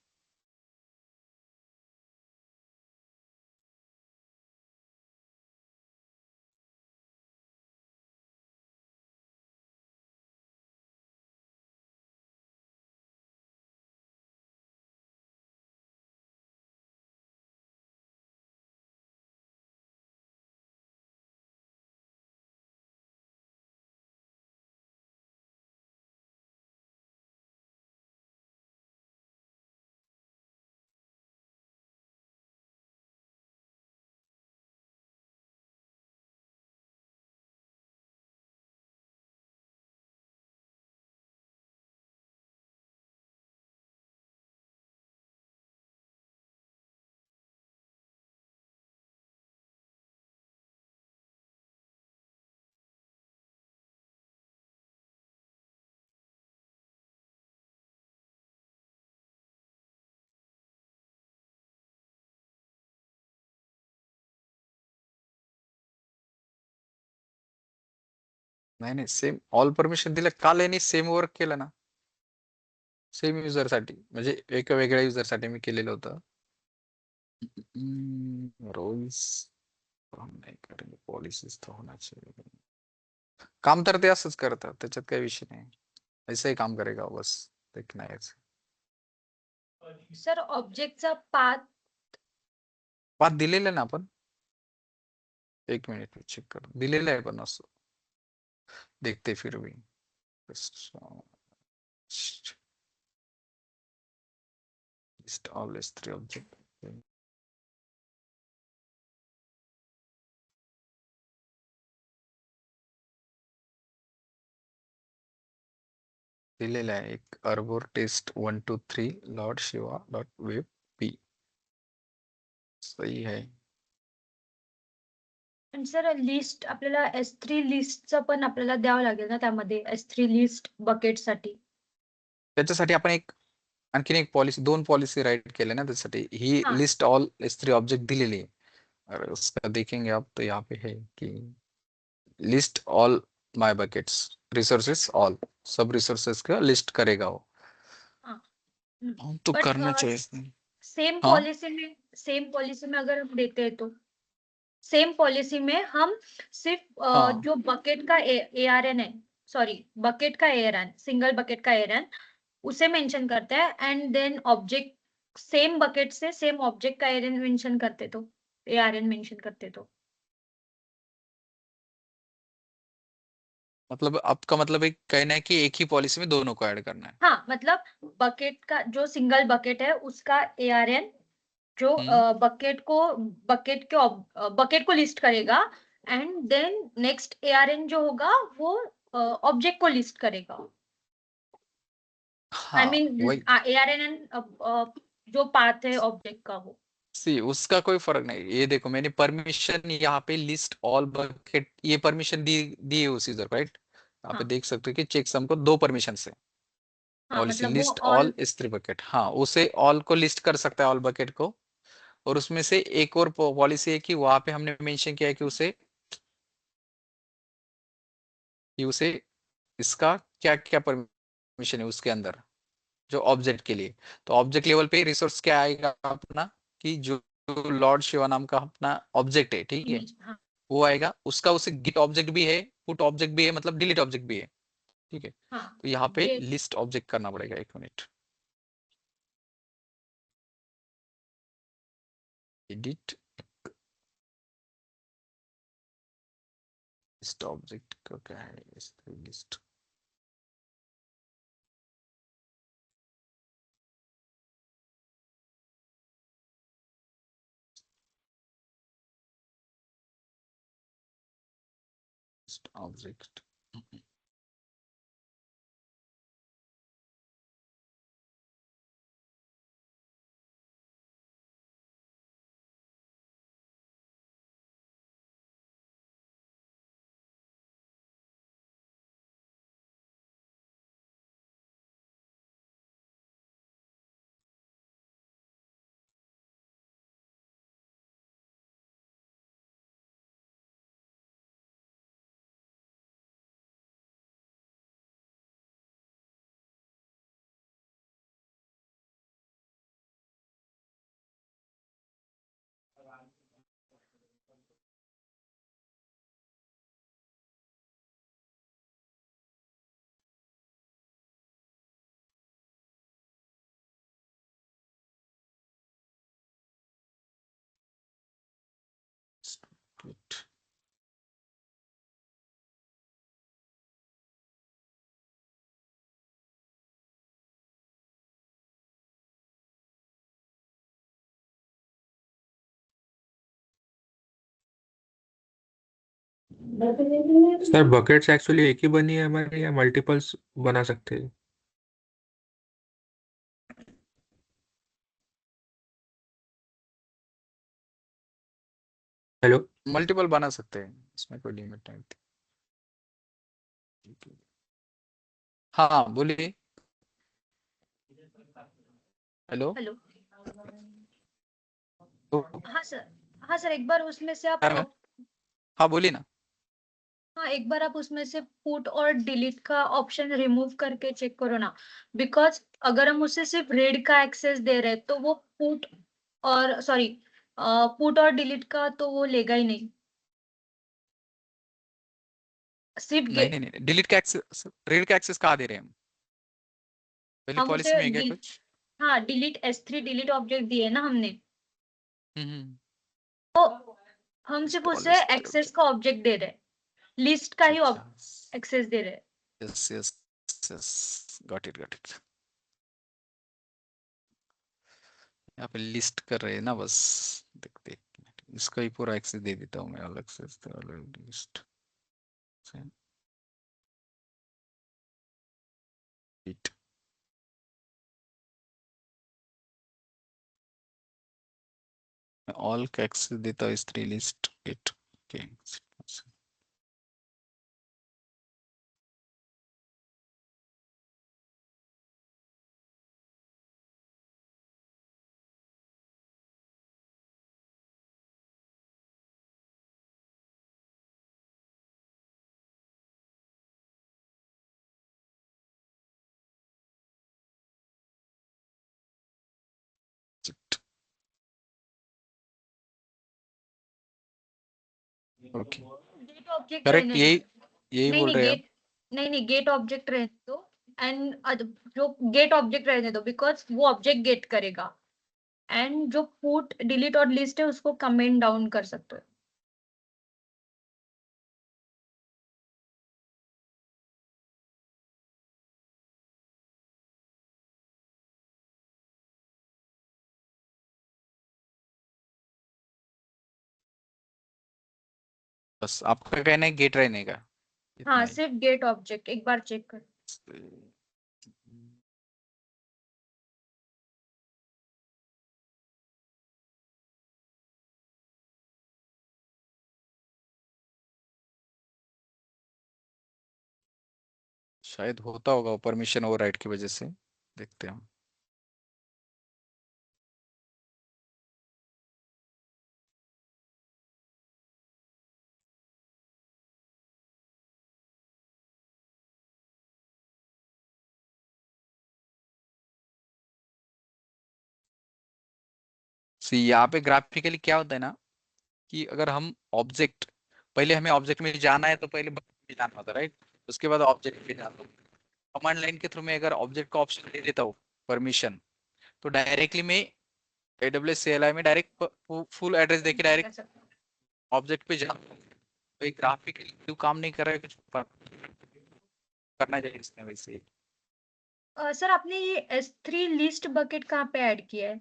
नाही नाही, सेम ऑल परमिशन दिलं का लेनी सेम वर्क केलं ना, सेम युजर साठी, म्हणजे एका वेगळ्या युजर साठी मी केलेलं होतं. रोल्स नाही करेंगे, पॉलिसीज तो होना चाहिए. काम तर ते असंच करतात, त्याच्यात काही विषय नाही, ऐसे ही काम करेगा बस, देखना है. सर ऑब्जेक्टचा पाथ पाथ दिलेलं ना आपण, एक मिनिट चेक कर, दिलेलं आहे पण असं देखते फिर भी. List all S3 object. दिलेलं आहे एक arbor test 123 lord Shiva dot web P. सही है. आणि सर लिस्ट आपल्याला S3 लिस्टचं पण आपल्याला द्यावं लागेल ना त्यामध्ये S3 लिस्ट बकेट साठी. त्याच्यासाठी आपण एक आणखीन एक पॉलिसी, दोन पॉलिसी राइट केले ना त्यासाठी. ही हाँ लिस्ट ऑल S3 ऑब्जेक्ट दिलेली आहे. अरे उसका देखेंगे आप तो यहाँ पे है कि list all my buckets resources all, सब रिसोर्सेस का लिस्ट करेगा वो. हाँ तो बट करना चाहिए. सेम हाँ पॉलिसी में अगर हम देते हैं तो सेम पॉलिसी में हम सिर्फ हाँ जो बकेट का ARN है, सॉरी बकेट का ARN, सिंगल बकेट का ARN उसे मेंशन करते हैं and then object same bucket से सेम ऑब्जेक्ट का ARN मेंशन करते तो ARN मेंशन करते तो मतलब आपका मतलब एक कहना है कि एक ही पॉलिसी में दोनों को ऐड करना है। हाँ, मतलब बकेट का जो सिंगल बकेट है उसका ARN जो बकेट को लिस्ट करेगा, एंड देन नेक्स्ट ARN जो होगा वो ऑब्जेक्ट को लिस्ट करेगा। आई हाँ मीन वही। ARN एंड जो पाथ है ऑब्जेक्ट का वो। सी उसका कोई फर्क नहीं। ये देखो मैंने परमिशन यहाँ पे लिस्ट ऑल बकेट ये परमिशन दी है उस यूजर को, राइट। यहाँ पे हाँ देख सकते हो कि चेकसम को 2 परमिशन है। हाँ, पॉलिसी मतलब वो list all. All S3 bucket, हाँ उसे ऑल को लिस्ट कर सकता है, ऑल बकेट को। और उसमें से एक और पॉलिसी है कि वहां पे हमने मेंशन किया है कि उसे इसका क्या क्या परमिशन है उसके अंदर, जो ऑब्जेक्ट के लिए। तो ऑब्जेक्ट लेवल पे रिसोर्स क्या आएगा अपना, कि जो लॉर्ड शिवा नाम का अपना ऑब्जेक्ट है, ठीक है, इमेज, हाँ वो आएगा उसका। उसे गिट ऑब्जेक्ट भी है, पुट ऑब्जेक्ट भी है, मतलब डिलीट ऑब्जेक्ट भी है, ठीक है। हाँ तो यहाँ पे ये लिस्ट ऑब्जेक्ट करना पड़ेगा, 1 मिनट। एडिट लिस्ट ऑब्जेक्ट का क्या है, list object. Sir buckets actually एक ही बनी है हमारे या मल्टीपल्स बना सकते हैं? हेलो। मल्टीपल बना सकते हैं, इसमें कोई लिमिट नहीं होती। हाँ बोलिए। हेलो। हेलो। तो हाँ सर, हाँ सर, एक बार उसमें से आप हाँ बोलिए ना। हाँ, एक बार आप उसमें से पुट और डिलीट का ऑप्शन रिमूव करके चेक करो ना, बिकॉज अगर हम उसे सिर्फ रीड का एक्सेस दे रहे हैं तो वो पुट और डिलीट का तो वो लेगा ही नहीं, सिर्फ नहीं नहीं नहीं, डिलीट का एक्सेस, रीड का एक्सेस कहाँ दे रहे हैं हम? पहले हम पॉलिसी उसे में है क्या कुछ? हाँ, डिलीट S3 डिलीट ऑब्जेक्ट दिए ना हमने, हम्म। तो हम सिर्फ लिस्ट ऑल उसे S3 एक्सेस का ऑब्जेक्ट। ऑब्जेक्ट दे रहे हैं, लिस्ट का ही अच्छा। एक्सेस दे रहे हैं। Yes yes yes, got it. यहाँ पे लिस्ट कर रहे हैं ना बस। देखते एक मिनट, इसका ही पूरा एक्सेस दे देता हूँ मैं, अलग से लिस्ट इट। ऑल का एक्सेस देता हूँ, S3 list it, okay. Okay get object correct, रहने दो। यही नहीं बोल नहीं रहे हैं हम। गेट नहीं नहीं गेट ऑब्जेक्ट रहने दो, एंड जो गेट ऑब्जेक्ट रहने दो, बिकॉज वो ऑब्जेक्ट गेट करेगा, एंड जो पुट डिलीट और लिस्ट है उसको कमेंट डाउन कर सकते हो। बस आपका कहना है गेट रहने का, इतना हाँ ही। सिर्फ गेट ऑब्जेक्ट, एक बार चेक कर। शायद होता होगा परमिशन ओवरराइड की वजह से, देखते हैं हम। सी यहाँ पे ग्राफिकली क्या होता है ना, कि अगर हम ऑब्जेक्ट, पहले हमें ऑब्जेक्ट में जाना है तो पहले bucket में जाना होता है, राइट। उसके बाद ऑब्जेक्ट पे जाना होता है। कमांड लाइन के थ्रू में अगर ऑब्जेक्ट का ऑप्शन दे देता हूँ, परमिशन, तो डायरेक्टली मैं AWS CLI में डायरेक्ट फुल एड्रेस देके डायरेक्ट ऑब्जेक्ट पे जा, तो ग्राफिकली क्यों काम नहीं कर रहा है, कुछ करना चाहिए इसमें वैसे ही। सर आपने ये S3 लिस्ट बकेट कहाँ पे ऐड किया है?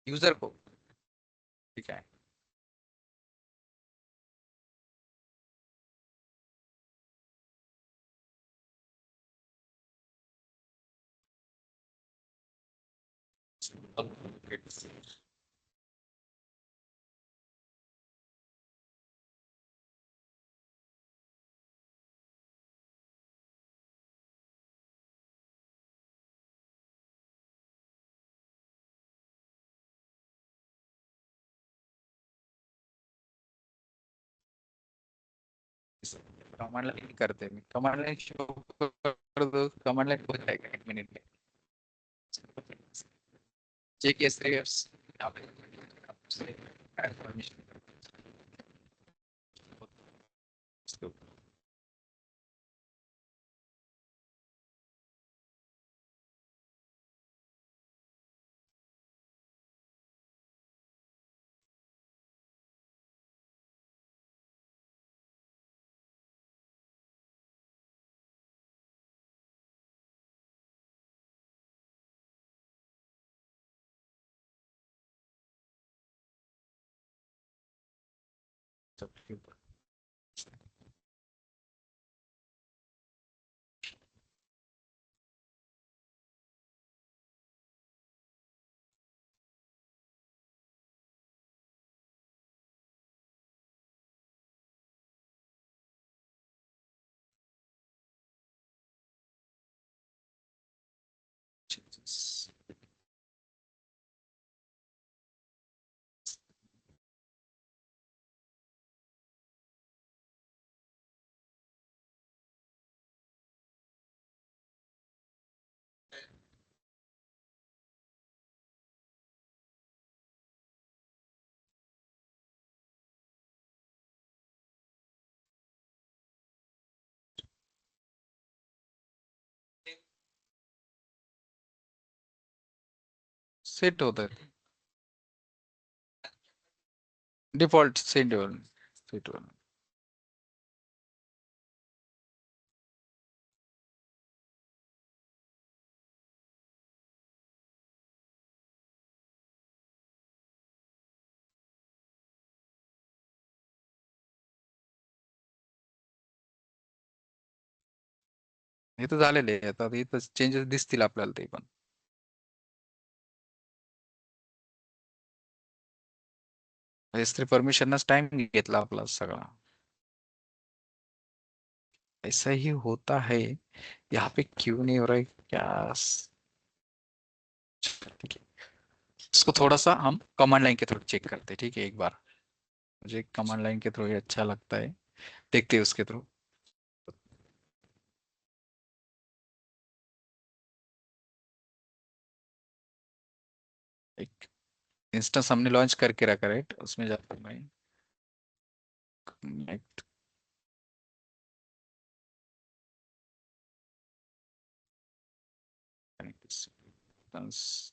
यूजर को, ठीक है। कमांड लाइन करते हैं, कमांड लाइन शो कर दो, कमांड लाइन हो जाएगा 1 मिनट में। चेक एस यहाँ पे परमिशन सबके ऊपर। सेट होता है डिफॉल्ट सेट सेट। हे तर झालेले आहे, आता इथं चेंजेस दिसतील आपल्याला ते पण। S3 परमिशनच टाइम घेतला आपला सगळा। ऐसा ही होता है, यहाँ पे क्यों नहीं हो रहा है क्या? ठीक है, इसको थोड़ा सा हम कमांड लाइन के थ्रू चेक करते हैं, ठीक है एक बार। मुझे कमांड लाइन के थ्रू ही अच्छा लगता है, देखते हैं उसके थ्रू। एक इंस्टेंस हमने लॉन्च करके रखा, राइट, उसमें जाता हूँ मैं। connect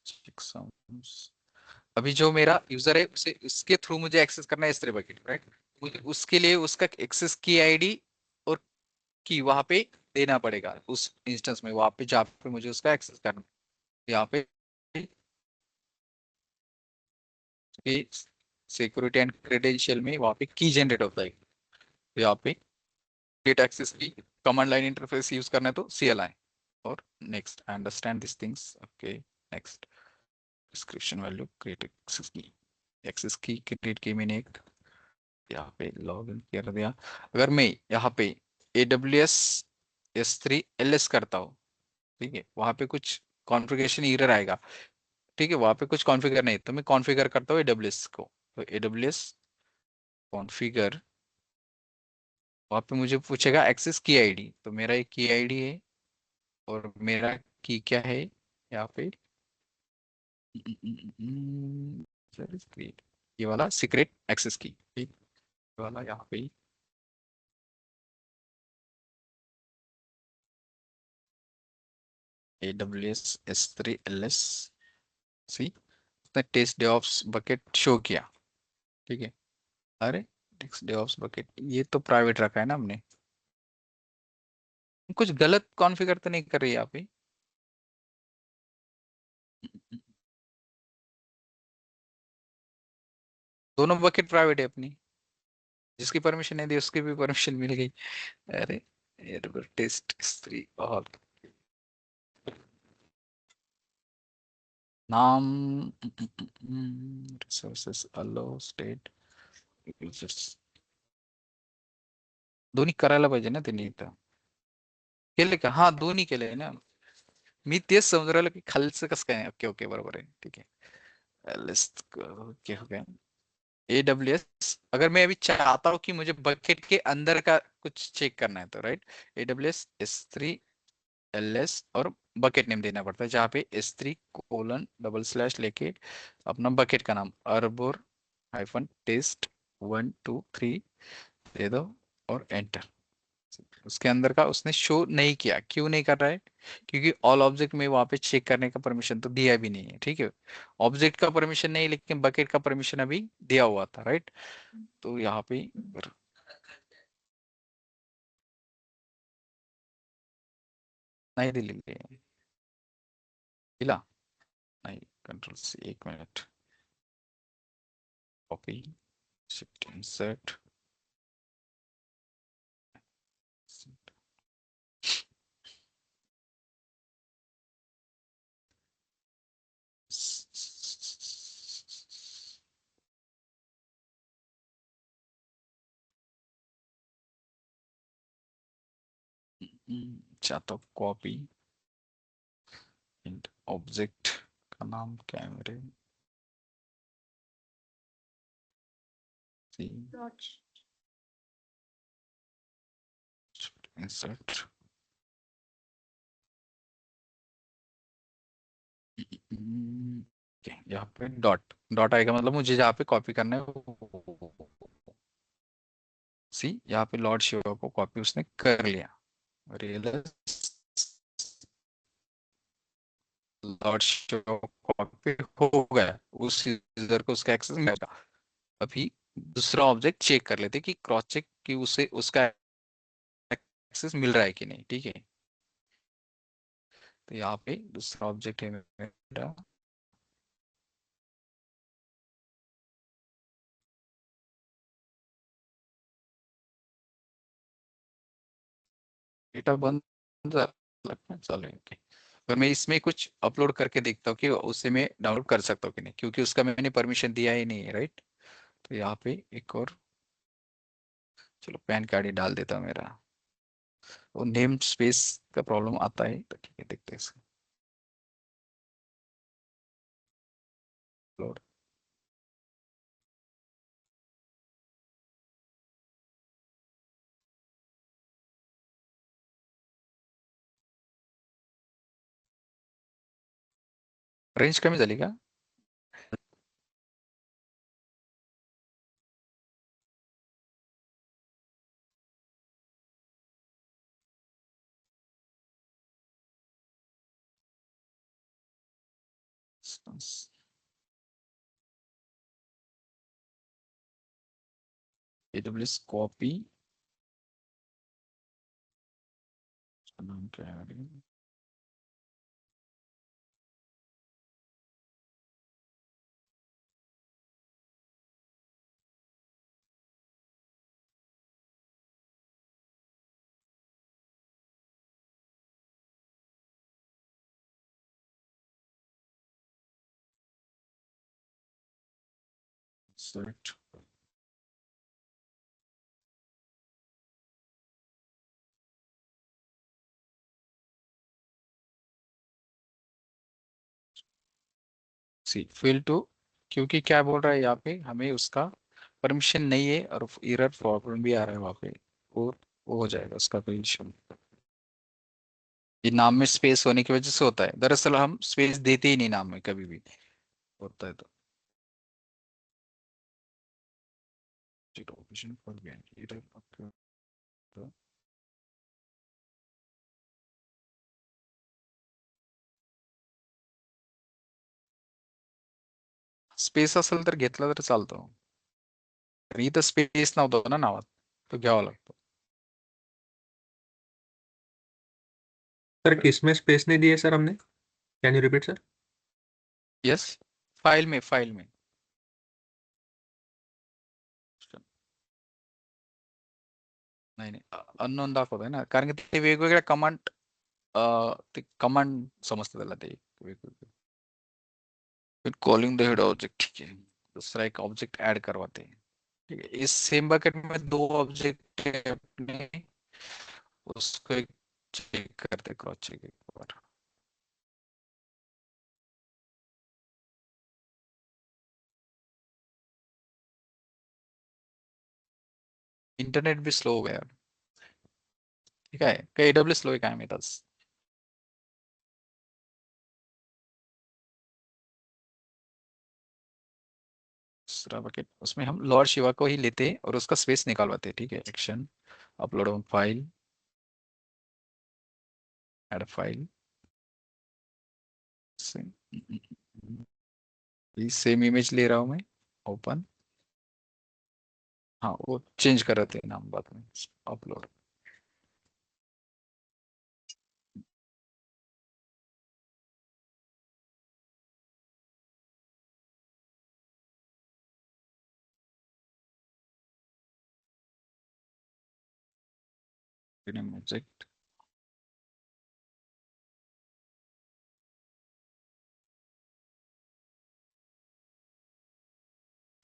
checksums। अभी जो मेरा यूजर है उसे उसके थ्रू मुझे एक्सेस करना है S3 बकेट, राइट। मुझे उसके लिए उसका एक्सेस की आईडी और की वहां पे देना पड़ेगा उस इंस्टेंस में, वहां पे जहाँ पे मुझे उसका एक्सेस करना है। यहाँ पे सिक्योरिटी एंड क्रेडेंशियल में वहां पे की जनरेट होता है। तो यहाँ पे create access key command line interface use करना है तो CLI। और next, I understand this things, okay. Next, description value create access key create key मैंने एक यहाँ पे लॉग इन कर दिया। अगर मैं यहाँ पे AWS S3 LS करता हूँ, ठीक है, वहां पे कुछ कॉन्फ़िगरेशन एरर आएगा, ठीक है, वहां पे कुछ कॉन्फ़िगर नहीं, तो मैं कॉन्फ़िगर करता हूँ AWS को। तो AWS कॉन्फ़िगर, वहां पे मुझे पूछेगा एक्सेस की आईडी, तो मेरा एक की आईडी है और मेरा की क्या है यहाँ पे, ये वाला सीक्रेट एक्सेस की, ठीक, ये वाला यहाँ पे AWS S3 LS। सी, टेस्ट डेवऑप्स बकेट शो किया, ठीक है। अरे, टेस्ट डेवऑप्स बकेट ये तो प्राइवेट रखा है ना हमने, कुछ गलत कॉन्फ़िगर तो नहीं कर रही है यहाँ पे। दोनों बकेट प्राइवेट है अपनी, जिसकी परमिशन नहीं दी उसकी भी परमिशन मिल गई। अरे, टेस्ट S3 और नाम, रिसोर्सेस अलो स्टेट यूजर्स दोन्ही करायला पाहिजे ना त्यांनी इथं, केले का? हा, दोन्ही केलंय ना, मी तेच समजून राहिलो की खालचं कसं काय. ओके ओके, बरोबर आहे, ठीक आहे, लिस्ट ओके हो गया। AWS, अगर मैं अभी चाहता हूँ कि मुझे बकेट के अंदर का कुछ चेक करना है तो राइट, AWS S3 LS और बकेट नेम देना पड़ता है, जहाँ पे S3:/ लेके अपना बकेट का नाम अर्बोर -टेस्ट 1 2 3 दे दो और एंटर। उसके अंदर का उसने शो नहीं किया, क्यों नहीं कर रहा है? क्योंकि ऑल ऑब्जेक्ट में वहां पे चेक करने का परमिशन तो दिया भी नहीं है, ठीक है। ऑब्जेक्ट का परमिशन नहीं, लेकिन बकेट का परमिशन अभी दिया हुआ था, राइट। तो यहाँ पे नहीं दिलेली आहे. दिला नाही, control C, 1 minute, copy, shift insert, चाहता कॉपी, ऑब्जेक्ट का नाम क्या है मेरे, इंसर्ट, यहाँ पे डॉट डॉट आएगा, मतलब मुझे जहाँ पे कॉपी करना है सी, यहाँ पे लॉर्ड शिवा को कॉपी उसने कर लिया, रियलाइज लॉर्ड शिवा कॉपी हो गया, उस यूजर को उसका एक्सेस मिलेगा। अभी दूसरा ऑब्जेक्ट चेक कर लेते कि क्रॉस चेक कि उसे उसका एक्सेस मिल रहा है कि नहीं, ठीक है। तो यहाँ पे दूसरा ऑब्जेक्ट है मेरा, डेटा बंद चालू है, okay। पर मैं इसमें कुछ अपलोड करके देखता हूँ कि उसे मैं डाउनलोड कर सकता हूँ कि नहीं, क्योंकि उसका मैंने परमिशन दिया ही नहीं है, राइट। तो यहाँ पे एक और, चलो पैन कार्ड ही डाल देता हूँ मेरा, वो नेम स्पेस का प्रॉब्लम आता है, तो ठीक है, देखते हैं इसको, अपलोड। रेंज कमी झाली का? AWS कॉपी, नाम क्या है, Select. सी फील टू, क्योंकि क्या बोल रहा है यहाँ पे, हमें उसका परमिशन नहीं है और एरर प्रॉब्लम भी आ रहा है वहाँ पे, वो हो जाएगा उसका कोई इशू। ये नाम में स्पेस होने की वजह से होता है, दरअसल हम स्पेस देते ही नहीं नाम में कभी भी, होता है तो। स्पेस असेल तर घेतला तर चालतो, पण इथं स्पेस नव्हतं ना नावात, तो घ्यावा लागतो। सर किसमें स्पेस नहीं दिए सर हमने, can you repeat sir? Yes, file में नाही नाही, अननोन दाखवत आहे ना, कारण की ते वेगवेगळ्या कमांड, ते कमांड समजतं त्याला ते वेगवेगळे। फिर कॉलिंग द हेड ऑब्जेक्ट, ठीक है, दूसरा एक ऑब्जेक्ट ऐड करवाते हैं, ठीक है। इस सेम बकेट में दो ऑब्जेक्ट है अपने, उसको एक चेक करते, क्रॉस चेक एक बार। इंटरनेट भी स्लो हो गया, ठीक है, काही AWS स्लो आहे काय माहित आज। दूसरा बकेट, उसमें हम लॉर्ड शिवा को ही लेते हैं और उसका स्पेस निकालवाते हैं, ठीक है। Action, upload on file, add file, same image ले रहा हूं मैं, ओपन, हाँ वो चेंज कर रहे थे नाम बाद में, अपलोड। ऑब्जेक्ट,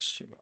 शिवा,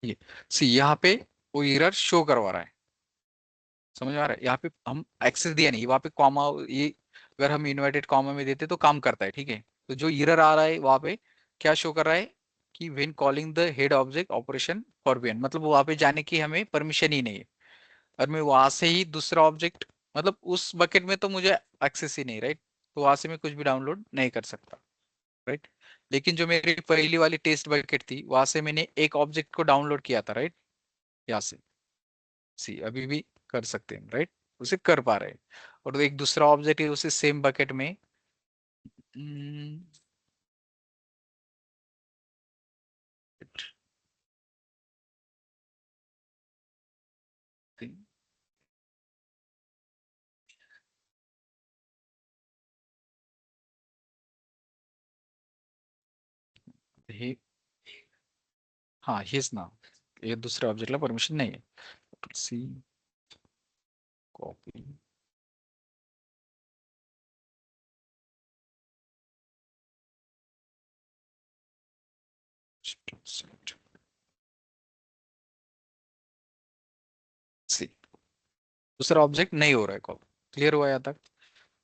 ये सी यहाँ पे वो एरर शो करवा रहा है, समझ में आ रहा है। यहाँ पे हम एक्सेस दिया नहीं, वहाँ पे कॉमा, ये अगर हम इन्वर्टेड कॉमा में देते तो काम करता है, ठीक है। तो जो एरर आ रहा है वहाँ पे क्या शो कर रहा है कि when calling the head object operation for one, मतलब वहाँ पे जाने की हमें परमिशन ही नहीं है, और मैं वहां से ही दूसरा ऑब्जेक्ट, मतलब उस बकेट में तो मुझे एक्सेस ही नहीं, राइट, तो वहां से मैं कुछ भी डाउनलोड नहीं कर सकता, राइट। लेकिन जो मेरी पहली वाली टेस्ट बकेट थी, वहां से मैंने एक ऑब्जेक्ट को डाउनलोड किया था, राइट, यहाँ से, सी अभी भी कर सकते हैं, राइट, उसे कर पा रहे हैं। और एक दूसरा ऑब्जेक्ट है उसे सेम बकेट में, हम्म, हे, हाँ हिज ना, ये दूसरे ऑब्जेक्टला परमिशन नाही आहे, सी कॉपी, सी दूसरा ऑब्जेक्ट नहीं हो रहा है कॉपी, क्लियर हुआ यहाँ तक।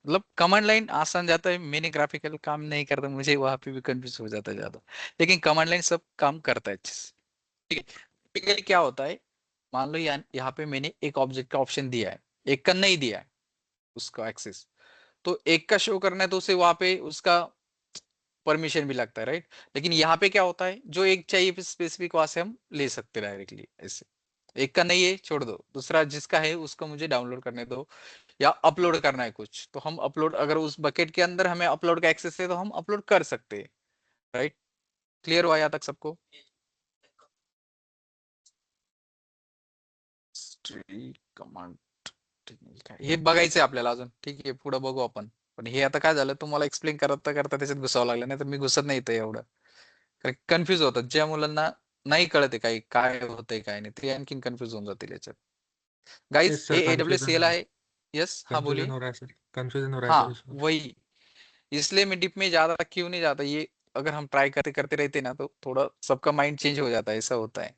मतलब कमांड लाइन आसान जाता है, मैंने ग्राफिकल काम नहीं करता, मुझे वहां पे भी कंफ्यूज हो जाता है ज्यादा, लेकिन कमांड लाइन सब काम करता है अच्छे से, ठीक है। टिपिकली क्या होता है, मान लो यहाँ पे मैंने एक ऑब्जेक्ट का ऑप्शन दिया है, एक का नहीं दिया है उसका एक्सेस, तो एक का शो करना है तो उसे वहां पे उसका परमिशन भी लगता है, राइट। लेकिन यहाँ पे क्या होता है, जो एक चाहिए स्पेसिफिक वहां से हम ले सकते हैं डायरेक्टली ऐसे, एक का नहीं है छोड़ दो, दूसरा जिसका है उसको मुझे डाउनलोड करने दो या अपलोड करना है कुछ, तो हम अपलोड, अगर उस बकेट के अंदर हमें अपलोड का एक्सेस है तो हम अपलोड कर सकते हैं, राइट? क्लियर हुआ यहाँ तक सबको? कमांड हे बघायचंय आपल्याला अजून, ठीक आहे, पुढे बघू आपण. पण हे आता काय झालं, तुम्हाला एक्सप्लेन करता करता त्याच्यात घुसावं लागलं, नाही तर मी घुसत नाही इथं एवढं. कन्फ्युज होतात ज्या मुलांना नाही कळत आहे काही काय होतंय काय नाही, ते आणखीन कन्फ्युज होऊन जातील याच्यात. गाइस यस सर, ये AWS कंफ्यूजन सेल है, यस हाँ बोलिए. कंफ्यूजन हो रहा है सर, कंफ्यूजन हो रहा है सर हाँ इसमें। वही, इसलिए मैं डीप में ज्यादा क्यों नहीं जाता, ये अगर हम ट्राई करते करते रहते ना तो थोड़ा सबका माइंड चेंज हो जाता है, ऐसा होता है.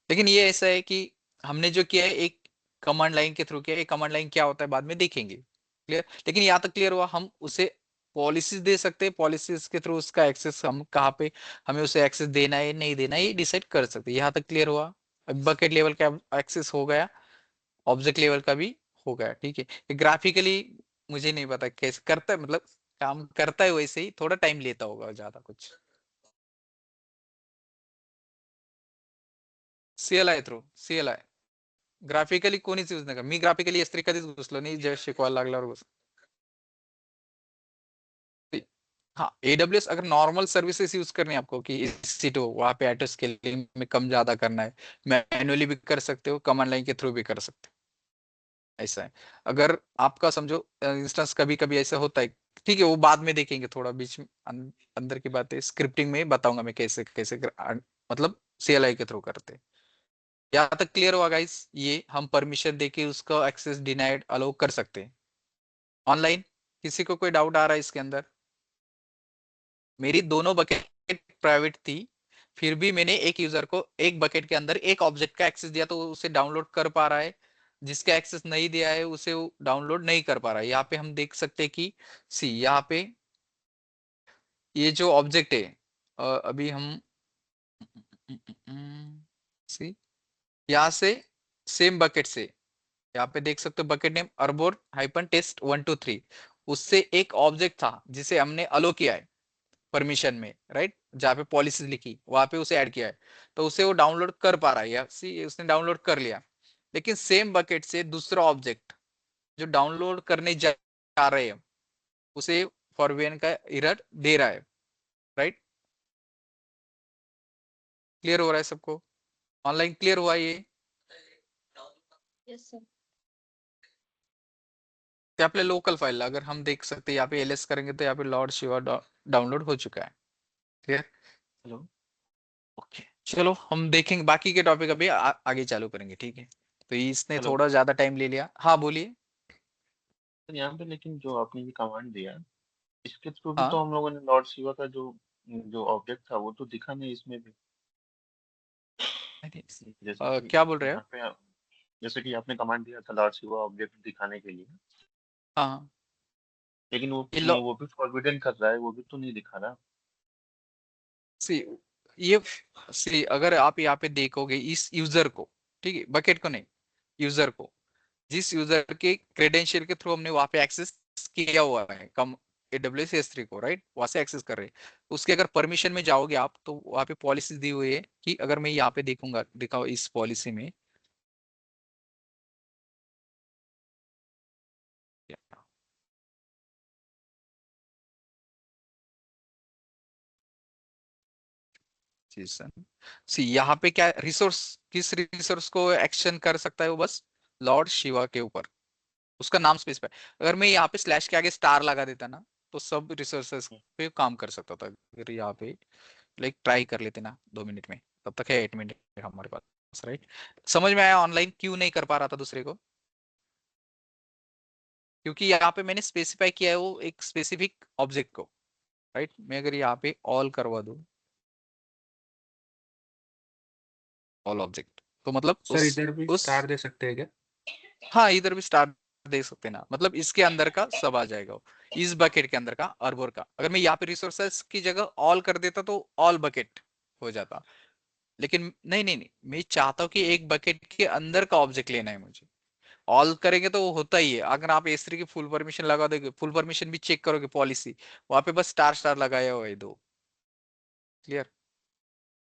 लेकिन ये ऐसा है कि हमने जो किया है एक कमांड लाइन के थ्रू किया है, कमांड लाइन क्या होता है बाद में देखेंगे, क्लियर. लेकिन यहाँ तक क्लियर हुआ, हम उसे पॉलिसीज दे सकते हैं, पॉलिसीज के थ्रू उसका एक्सेस हम कहाँ पे हमें उसे एक्सेस देना है नहीं देना है ये डिसाइड कर सकते हैं. यहाँ तक क्लियर हुआ. बकेट लेवल का एक्सेस हो गया, ऑब्जेक्ट लेवल का भी हो गया, ठीक है. ग्राफिकली मुझे नहीं पता कैसे करता है, मतलब काम करता है वैसे ही, थोड़ा टाइम लेता होगा ज्यादा कुछ. CLI थ्रू, CLI ग्राफिकली कोणीच यूज नाही का, मी ग्राफिकली S3 कधीच घुसलो नाही, जे शिकवायला लागल्यावर घुस. हाँ AWS अगर नॉर्मल सर्विसेज यूज करनी है आपको कि EC2 वहां पे एटो स्केलिंग में कम ज्यादा करना है, मैन्युअली भी कर सकते हो, कमांड लाइन के थ्रू भी कर सकते हो, ऐसा है. अगर आपका समझो इंस्टेंस कभी कभी ऐसा होता है, ठीक है, वो बाद में देखेंगे, थोड़ा बीच में अंदर की बातें स्क्रिप्टिंग में बताऊंगा मैं कैसे कैसे मतलब CLI के थ्रू करते हैं. यहाँ तक क्लियर हुआ गाइस? ये हम परमिशन देके उसका एक्सेस डिनाइड अलाउ कर सकते हैं ऑनलाइन. किसी को कोई डाउट आ रहा है इसके अंदर? मेरी दोनों बकेट प्राइवेट थी, फिर भी मैंने एक यूजर को एक बकेट के अंदर एक ऑब्जेक्ट का एक्सेस दिया तो वो उसे डाउनलोड कर पा रहा है, जिसका एक्सेस नहीं दिया है उसे वो डाउनलोड नहीं कर पा रहा है. यहाँ पे हम देख सकते हैं कि सी यहाँ पे ये जो ऑब्जेक्ट है, अभी हम सी यहाँ से सेम बकेट से यहाँ पे देख सकते हो, बकेट नेम अर्बोर हाइपन टेस्ट 123, उससे एक ऑब्जेक्ट था जिसे हमने अलो किया है परमिशन में, राइट, जहाँ पे पॉलिसीज लिखी वहां पे उसे ऐड किया है, तो उसे वो डाउनलोड कर पा रहा है, या सी उसने डाउनलोड कर लिया. लेकिन सेम बकेट से दूसरा ऑब्जेक्ट जो डाउनलोड करने जा रहे हैं उसे फॉरवेन का एरर दे रहा है, राइट. क्लियर हो रहा है सबको? ऑनलाइन क्लियर हुआ ये? Yes sir. ते आपल्या लोकल फाइल अगर हम देख सकते हैं, यहाँ पे LS करेंगे तो यहाँ पे लॉर्ड शिवा डाउनलोड हो चुका है. क्लियर? हेलो, ओके, चलो हम देखेंगे बाकी के टॉपिक अभी आगे चालू करेंगे, ठीक है. तो इसने हेलो थोड़ा ज्यादा टाइम ले लिया. हाँ बोलिए. सर, यहाँ पे लेकिन जो आपने ये कमांड दिया इसके थ्रू भी हाँ तो हम लोगों ने लॉर्ड शिवा का जो जो ऑब्जेक्ट था वो तो दिखा नहीं इसमें भी। जैसे कि क्या बोल रहे हो? यहाँ पे जैसे कि आपने कमांड दिया था लॉर्ड शिवा ऑब्जेक्ट दिखाने के लिए, हाँ लेकिन ये लो, वो भी फॉरबिडन कर रहा है, वो भी तो नहीं दिखा रहा। सी ये सी अगर आप यहाँ पे देखोगे इस यूजर को, ठीक है, बकेट को नहीं, यूजर को, जिस यूजर के क्रेडेंशियल के थ्रू हमने वहां पे एक्सेस किया हुआ है कम AWS S3 को, राइट, वहां से एक्सेस कर रहे हैं, उसके अगर परमिशन में जाओगे आप तो वहां पे पॉलिसी दी हुई है कि अगर मैं यहाँ पे देखूंगा, दिखाओ इस पॉलिसी में, सी यहाँ पे क्या रिसोर्स, किस रिसोर्स को एक्शन कर सकता है वो, बस लॉर्ड शिवा के ऊपर उसका नाम स्पेसिफाई. अगर मैं यहाँ पे स्लैश के आगे स्टार लगा देता ना तो सब रिसोर्सेस पे काम कर सकता था. अगर यहाँ पे लाइक ट्राई कर लेते ना 2 मिनट में, तब तक है 8 मिनट हमारे पास, राइट. समझ में आया ऑनलाइन क्यों नहीं कर पा रहा था दूसरे को? क्योंकि यहाँ पे मैंने स्पेसिफाई किया है वो एक स्पेसिफिक ऑब्जेक्ट को, राइट. मैं अगर यहाँ पे ऑल करवा दूं, ऑल ऑब्जेक्ट, तो मतलब सर इधर भी उस स्टार दे सकते हैं क्या? हाँ इधर भी स्टार दे सकते हैं ना, मतलब इसके अंदर का सब आ जाएगा वो, इस बकेट के अंदर का अर्बोर का. अगर मैं यहाँ पे रिसोर्सेस की जगह ऑल कर देता तो ऑल बकेट हो जाता. लेकिन नहीं नहीं नहीं, मैं चाहता हूँ कि एक बकेट के अंदर का ऑब्जेक्ट लेना है मुझे. ऑल करेंगे तो वो होता ही है. अगर आप S3 की फुल परमिशन लगा दोगे, फुल परमिशन भी चेक करोगे पॉलिसी, वहां पे बस स्टार स्टार लगाया हुआ है दो. क्लियर?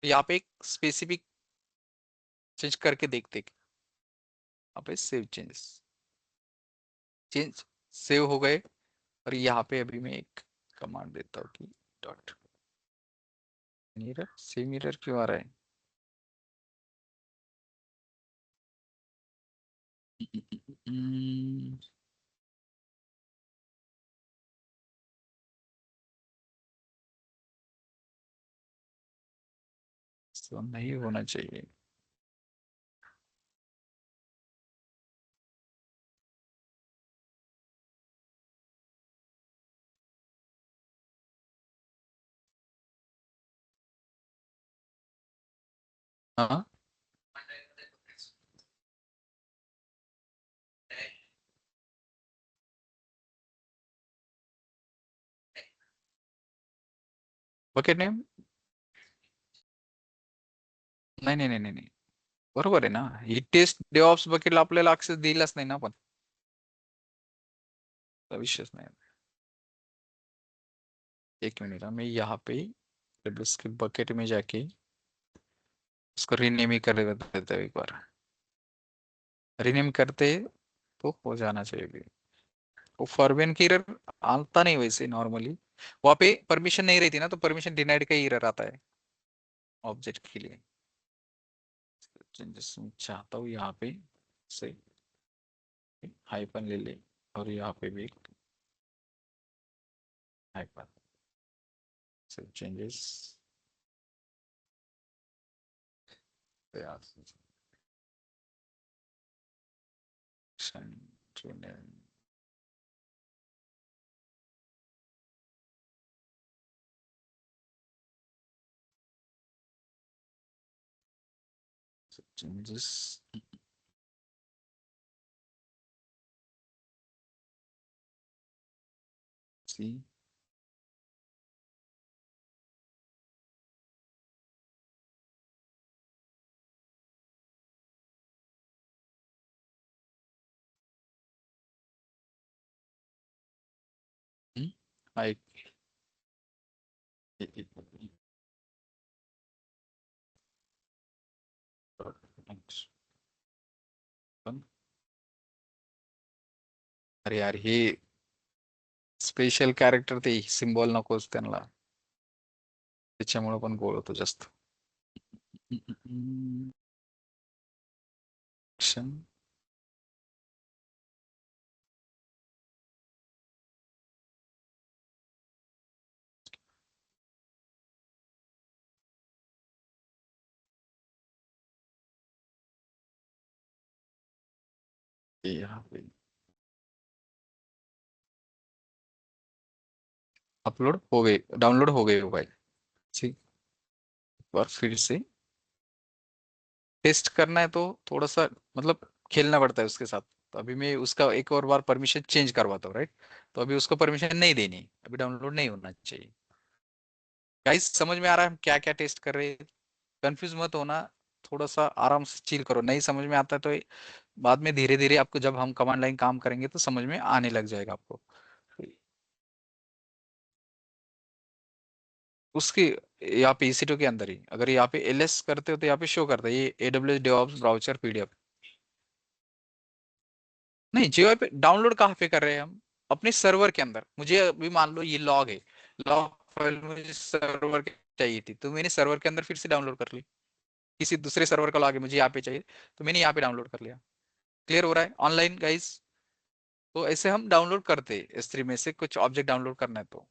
यहाँ पे एक स्पेसिफिक चेंज करके देखते यहाँ पे सेव चेंजेस, चेंज सेव हो गए। और यहाँ पे अभी मैं एक कमांड देता हूँ कि डॉट मिरर, सेव मिरर क्यों आ रहा है? तो नहीं होना चाहिए। हाँ बकेट नेम, नाही नाही नाही नाही, बरोबर आहे ना, ही टेस्ट डेव्हऑप्स बकेटला आपल्याला ऍक्सेस दिलाच नाही ना आपण, विषयच नाही। एक मिनट, मैं यहाँ पे इसके बकेट में जाके उसको रीनेम ही कर देता हूँ एक बार। रीनेम करते तो हो जाना चाहिए भी। वो फॉरवेन की एरर आता नहीं वैसे नॉर्मली, वहाँ पे परमिशन नहीं रहती ना, तो परमिशन डिनाइड का ही एरर आता है ऑब्जेक्ट के लिए। चेंजेस चाहता हूँ यहाँ पे से हाइपन ले ले, और यहाँ पे भी हाइपन से चेंजेस changes see I अरे यार हे स्पेशल कॅरेक्टर ते सिम्बॉल नकोच त्यांना, त्याच्यामुळे पण गोळ होतो जास्त। Action. यहाँ पे अपलोड हो गए, डाउनलोड हो गए मोबाइल, ठीक। एक बार फिर से टेस्ट करना है तो थोड़ा सा मतलब खेलना पड़ता है उसके साथ। तो अभी मैं उसका एक और बार परमिशन चेंज करवाता हूँ, राइट। तो अभी उसको परमिशन नहीं देनी, अभी डाउनलोड नहीं होना चाहिए। गाइस समझ में आ रहा है हम क्या क्या टेस्ट कर रहे हैं? कंफ्यूज मत होना, थोड़ा सा आराम से चिल करो। नहीं समझ में आता है तो बाद में धीरे धीरे आपको, जब हम कमांड लाइन काम करेंगे तो समझ में आने लग जाएगा आपको। उसके यहाँ पे EC2 के अंदर ही अगर यहाँ पे LS करते हो तो यहाँ पे शो करता है ये AWS DevOps ब्राउचर PDF। नहीं GUI पे डाउनलोड कहाँ पे कर रहे हैं हम? अपने सर्वर के अंदर। मुझे अभी मान लो ये लॉग है, लॉग फाइल मुझे सर्वर के चाहिए थी, तो मैंने सर्वर के अंदर फिर से डाउनलोड कर ली। किसी दूसरे सर्वर का लॉग है, मुझे यहाँ पे चाहिए, तो मैंने यहाँ पे डाउनलोड कर लिया। क्लियर हो रहा है ऑनलाइन गाइस? तो ऐसे हम डाउनलोड करते S3 में से कुछ ऑब्जेक्ट डाउनलोड करना है तो।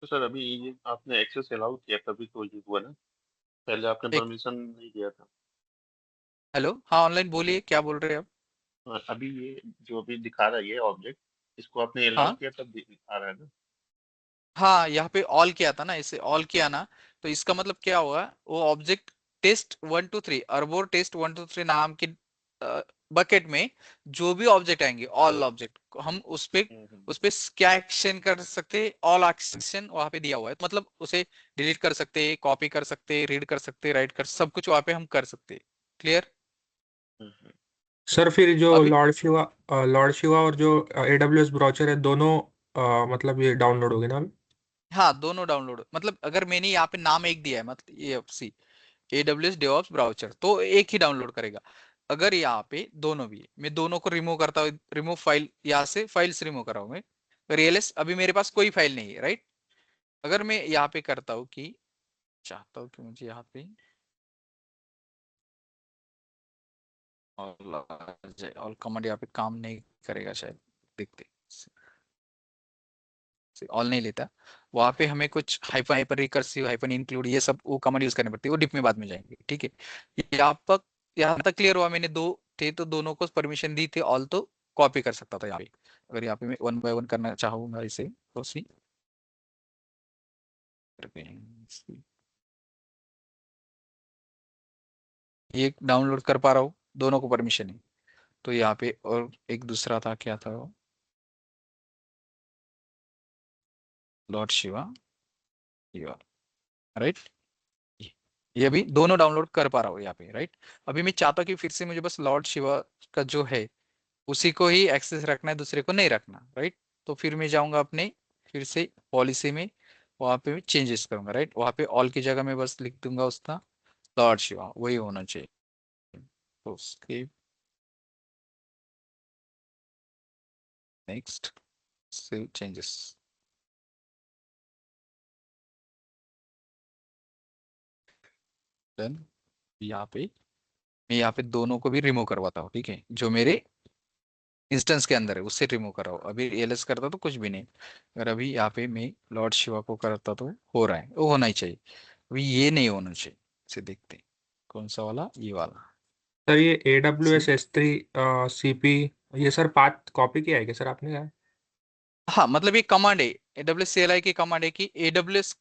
तो सर अभी ये आपने एक्सेस अलाउ किया तभी तो ये हुआ ना, पहले आपने एक परमिशन नहीं दिया था। हेलो, हाँ ऑनलाइन बोलिए, क्या बोल रहे हैं आप? हाँ, अभी ये जो अभी दिखा रहा है ये ऑब्जेक्ट, इसको आपने अलाउ हाँ किया तब आ रहा है ना। हाँ, यहाँ पे ऑल किया था ना, इसे ऑल किया ना, तो इसका मतलब क्या हुआ, वो ऑब्जेक्ट test123 और वो test123 नाम के बकेट में जो भी ऑब्जेक्ट आएंगे, ऑल ऑब्जेक्ट, हम उस पे क्या एक्शन कर सकते हैं, ऑल एक्शन वहां पे दिया हुआ है। तो मतलब उसे डिलीट कर सकते हैं, कॉपी कर सकते हैं, रीड कर सकते हैं, राइट कर, सब कुछ वहां पे हम कर सकते हैं। क्लियर? सर फिर जो अभी लॉर्ड शिवा और जो AWS ब्राउचर है दोनों मतलब ये डाउनलोड हो गए ना अभी? हाँ दोनों डाउनलोड, मतलब अगर मैंने यहाँ पे नाम एक दिया है, मतलब ये सी AWS DevOps ब्राउजर, तो एक ही डाउनलोड करेगा। अगर यहाँ पे दोनों भी है, मैं दोनों को रिमूव करता हूँ, रिमूव फाइल, यहाँ से फाइल्स रिमूव कर रहा हूँ मैं, रियलिस अभी मेरे पास कोई फाइल नहीं है, राइट। अगर मैं यहाँ पे करता हूँ कि चाहता हूँ कि मुझे यहाँ पे ऑल कमांड यहाँ पे काम नहीं करेगा शायद, देखते ऑल नहीं लेता, वहां पे हमें कुछ hyphen hyper recursive hyphen include ये सब वो कमांड यूज करनी पड़ती है, वो डिप में बाद में जाएंगे, ठीक है। यहाँ तक क्लियर हुआ, मैंने दो थे तो दोनों को परमिशन दी थी, ऑल तो कॉपी कर सकता था यहाँ पे। अगर यहाँ पे मैं वन बाय वन करना चाहूंगा इसे तो सी ये डाउनलोड कर पा रहा हूँ, दोनों को परमिशन है। तो यहाँ पे और एक दूसरा था, क्या था वो, लॉर्ड शिवा, राइट। ये भी दोनों डाउनलोड कर पा रहा हूँ यहाँ पे, राइट। अभी मैं चाहता हूँ कि फिर से मुझे बस लॉर्ड शिवा का जो है उसी को ही एक्सेस रखना है, दूसरे को नहीं रखना, राइट। तो फिर मैं जाऊंगा अपने फिर से पॉलिसी में, वहां पे मैं चेंजेस करूंगा, राइट। वहां पे ऑल की जगह मैं बस लिख दूंगा उसका लॉर्ड शिवा, वही होना चाहिए। तो उसके नेक्स्ट सेव चेंजेस, देन यहाँ पे मैं यहाँ पे दोनों को भी रिमूव करवाता हूँ, ठीक है। जो मेरे इंस्टेंस के अंदर है उससे रिमूव कर रहा हूँ, अभी एलएस करता तो कुछ भी नहीं। अगर अभी यहाँ पे मैं लॉर्ड शिवा को करता तो हो रहा है, वो होना ही चाहिए। अभी ये नहीं होना चाहिए, इसे देखते हैं कौन सा वाला, ये वाला सर ये सी। AWS S3 CP, ये सर पाथ कॉपी किया है क्या सर आपने यार? हाँ मतलब ये कमांड है, AWS CLI की कमांड है कि AWS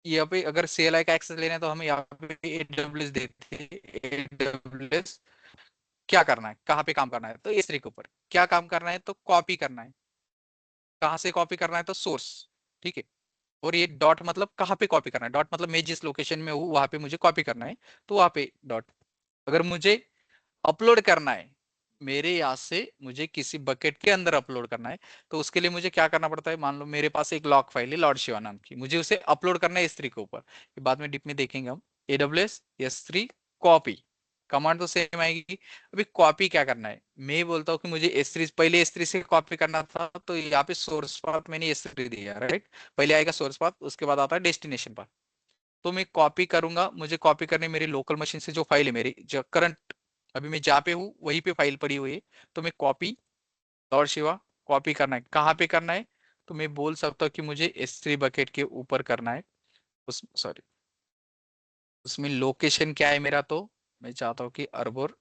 यहाँ पे अगर CLI का एक्सेस लेना है तो हमें यहाँ पे AWS देते हैं। AWS क्या करना है, कहाँ पे काम करना है, तो S3 के ऊपर क्या काम करना है, तो कॉपी करना है। कहाँ से कॉपी करना है, तो सोर्स, ठीक है। और ये डॉट मतलब कहाँ पे कॉपी करना है, डॉट मतलब मैं जिस लोकेशन में हूँ वहां पे मुझे कॉपी करना है, तो वहां पे डॉट। अगर मुझे अपलोड करना है, मेरे यहाँ से मुझे किसी बकेट के अंदर अपलोड करना है, तो उसके लिए मुझे क्या करना पड़ता है, मान लो मेरे पास एक लॉग फाइल है लॉर्ड शिवा नाम की, मुझे उसे अपलोड करना है S3 के ऊपर, ये बाद में डिप में देखेंगे हम। AWS S3 कॉपी कमांड तो सेम आएगी। अभी कॉपी क्या करना है, मैं बोलता हूँ कि मुझे S3 पहले S3 से कॉपी करना था, तो यहाँ पे सोर्स पाथ मैंने S3 दिया, राइट। पहले आएगा सोर्स पाथ, उसके बाद आता है डेस्टिनेशन पाथ। तो मैं कॉपी करूंगा, मुझे कॉपी करने मेरी लोकल मशीन से जो फाइल है मेरी जो करंट अभी मैं जहाँ पे हूँ वहीं पे फाइल पड़ी हुई है, तो मैं कॉपी और शिवा कॉपी करना है, कहाँ पे करना है, तो मैं बोल सकता हूँ कि मुझे S3 बकेट के ऊपर करना है। उस सॉरी उसमें लोकेशन क्या है मेरा, तो मैं चाहता हूँ कि अर्बोर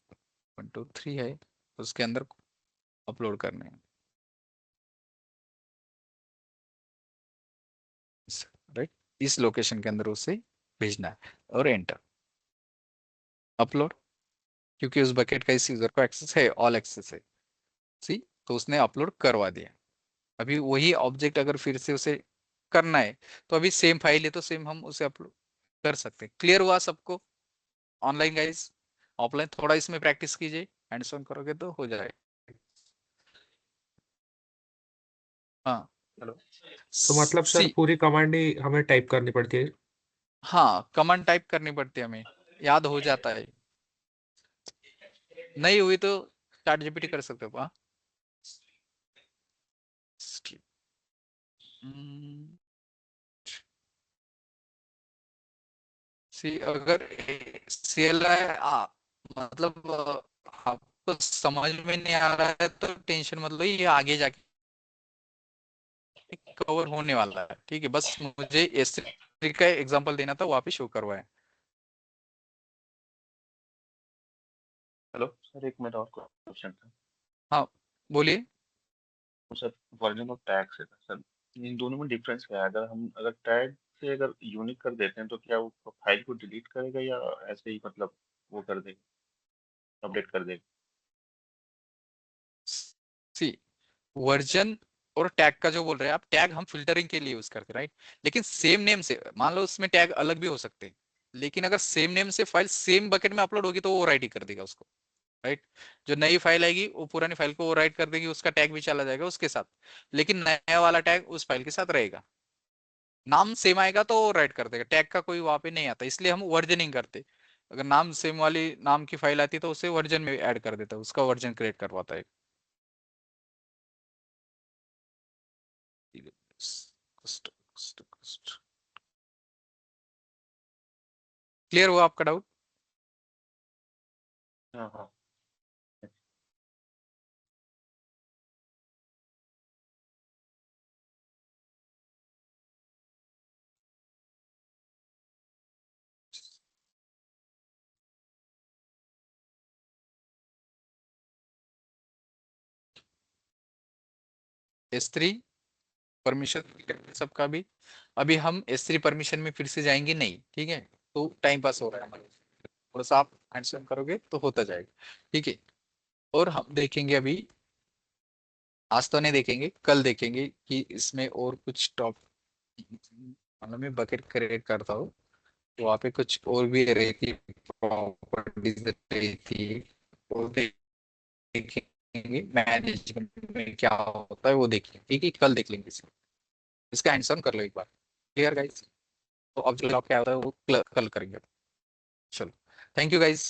123 है, उसके अंदर अपलोड करने हैं, राइट। इस लोकेशन के अंदर उसे भेजना है और एंटर अपलोड, क्योंकि उस बकेट का इस यूजर को एक्सेस है, ऑल एक्सेस है, सी। तो उसने अपलोड करवा दिया। अभी वही ऑब्जेक्ट अगर फिर से उसे करना है, तो अभी सेम फाइल है तो सेम हम उसे अपलोड कर सकते हैं। क्लियर हुआ सबको ऑनलाइन गाइस? ऑफलाइन थोड़ा इसमें प्रैक्टिस कीजिए, हैंड्स ऑन करोगे तो हो जाएगा। हाँ हेलो। तो मतलब सर सी, पूरी कमांड ही हमें टाइप करनी पड़ती है? हाँ कमांड टाइप करनी पड़ती है हमें, याद हो जाता है। नहीं हुई तो चैट जीपीटी कर सकते हो। हाँ सी अगर CLI मतलब आपको समझ में नहीं आ रहा है तो टेंशन मतलब ये आगे जाके कवर होने वाला है, ठीक है। बस मुझे S3 का एग्जांपल देना था, वहां पे शो करवाया। हेलो सर, एक मेरा और क्वेश्चन था। हाँ बोलिए। तो सर वर्जन और टैग से था सर, इन दोनों में डिफरेंस क्या है? अगर टैग से अगर यूनिक कर देते हैं तो क्या वो फाइल को डिलीट करेगा या ऐसे ही मतलब वो कर देगा, अपडेट कर देगा? सी वर्जन और टैग का जो बोल रहे हैं आप, टैग हम फिल्टरिंग के लिए यूज करते हैं, राइट। लेकिन सेम नेम से मान लो उसमें टैग अलग भी हो सकते हैं, लेकिन अगर सेम नेम से फाइल सेम बकेट में अपलोड होगी तो वो राइट ही कर देगा उसको, राइट। जो नई फाइल आएगी वो पुरानी फाइल को राइट कर देगी, उसका टैग भी चला जाएगा उसके साथ, लेकिन नया वाला टैग उस फाइल के साथ रहेगा। नाम सेम आएगा तो राइट कर देगा, टैग का कोई वहां पे नहीं आता, इसलिए हम वर्जनिंग करते। अगर नाम सेम वाली नाम की फाइल आती तो उसे वर्जन में ऐड कर देता, उसका वर्जन क्रिएट करवाता है। क्लियर हुआ आपका डाउट? हाँ हाँ S3 परमिशन सबका भी। अभी हम S3 परमिशन में फिर से जाएंगे नहीं, ठीक है, तो टाइम पास हो रहा है हमारा, थोड़ा सा आप हैंडसम करोगे तो होता जाएगा, ठीक है। और हम देखेंगे अभी, आज तो नहीं देखेंगे, कल देखेंगे कि इसमें और कुछ टॉप, मतलब मैं बकेट क्रिएट करता हूँ तो वहाँ पे कुछ और भी array की प्रॉपर्टीज रहती है, वो देखेंगे मैनेजमेंट में क्या होता है, वो देखेंगे, ठीक है, कल देख लेंगे इसको। इसका हैंड्स ऑन कर लो एक बार। Clear guys? तो अब जो क्या होता है वो कल करेंगे। चलो, थैंक यू गाइस।